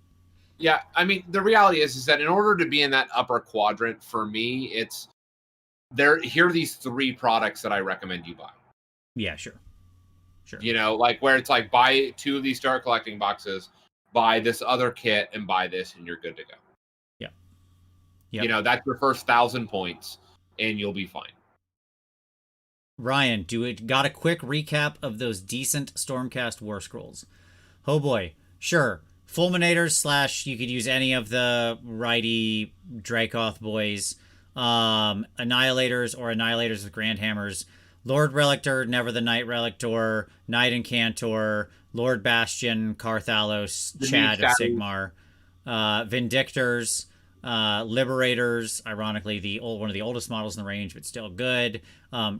Yeah, I mean, the reality is that in order to be in that upper quadrant, for me, it's here are these 3 products that I recommend you buy. Yeah, sure. You know, like where it's like, buy 2 of these Start Collecting boxes, buy this other kit, and buy this, and you're good to go. Yeah. Yep. You know, that's your first 1,000 points, and you'll be fine. Ryan, got a quick recap of those decent Stormcast War Scrolls. Oh boy, sure. Fulminators / you could use any of the righty Dracoth boys. Annihilators or Annihilators with Grand Hammers. Lord Relictor, Never the Knight Relictor, Knight Incantor, Lord Bastion, Carthalos, Chad of Sigmar, Vindictors, Liberators, ironically one of the oldest models in the range, but still good.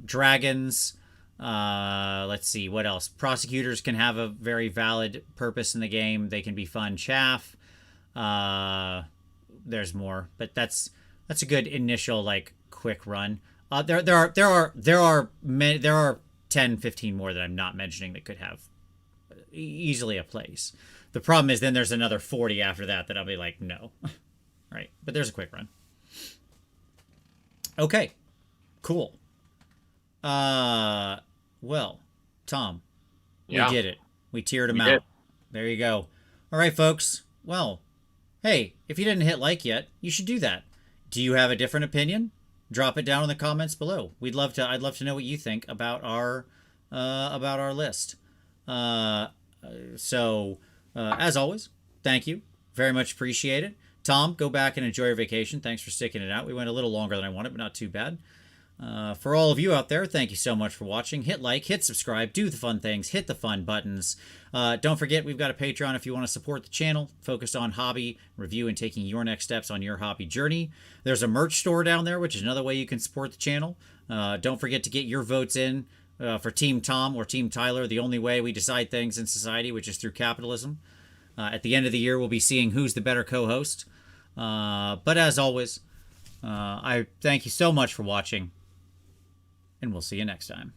Dragons. Let's see, what else? Prosecutors can have a very valid purpose in the game. They can be fun chaff. There's more, but that's a good initial like quick run. There are 10, 15 more that I'm not mentioning that could have easily a place. The problem is then there's another 40 after that I'll be like, no. Right. But there's a quick run. Okay. Cool. Well, Tom, we did it. We tiered them out. There you go. All right, folks. Well, hey, if you didn't hit like yet, you should do that. Do you have a different opinion? Drop it down in the comments below. I'd love to know what you think about our list. As always, thank you. Very much appreciated. Tom, go back and enjoy your vacation. Thanks for sticking it out. We went a little longer than I wanted, but not too bad. For all of you out there, thank you so much for watching. Hit like, hit subscribe, do the fun things, hit the fun buttons. Don't forget, we've got a Patreon if you want to support the channel, focused on hobby, review, and taking your next steps on your hobby journey. There's a merch store down there, which is another way you can support the channel. Don't forget to get your votes in for Team Tom or Team Tyler, the only way we decide things in society, which is through capitalism. At the end of the year, we'll be seeing who's the better co-host. But as always, I thank you so much for watching, and we'll see you next time.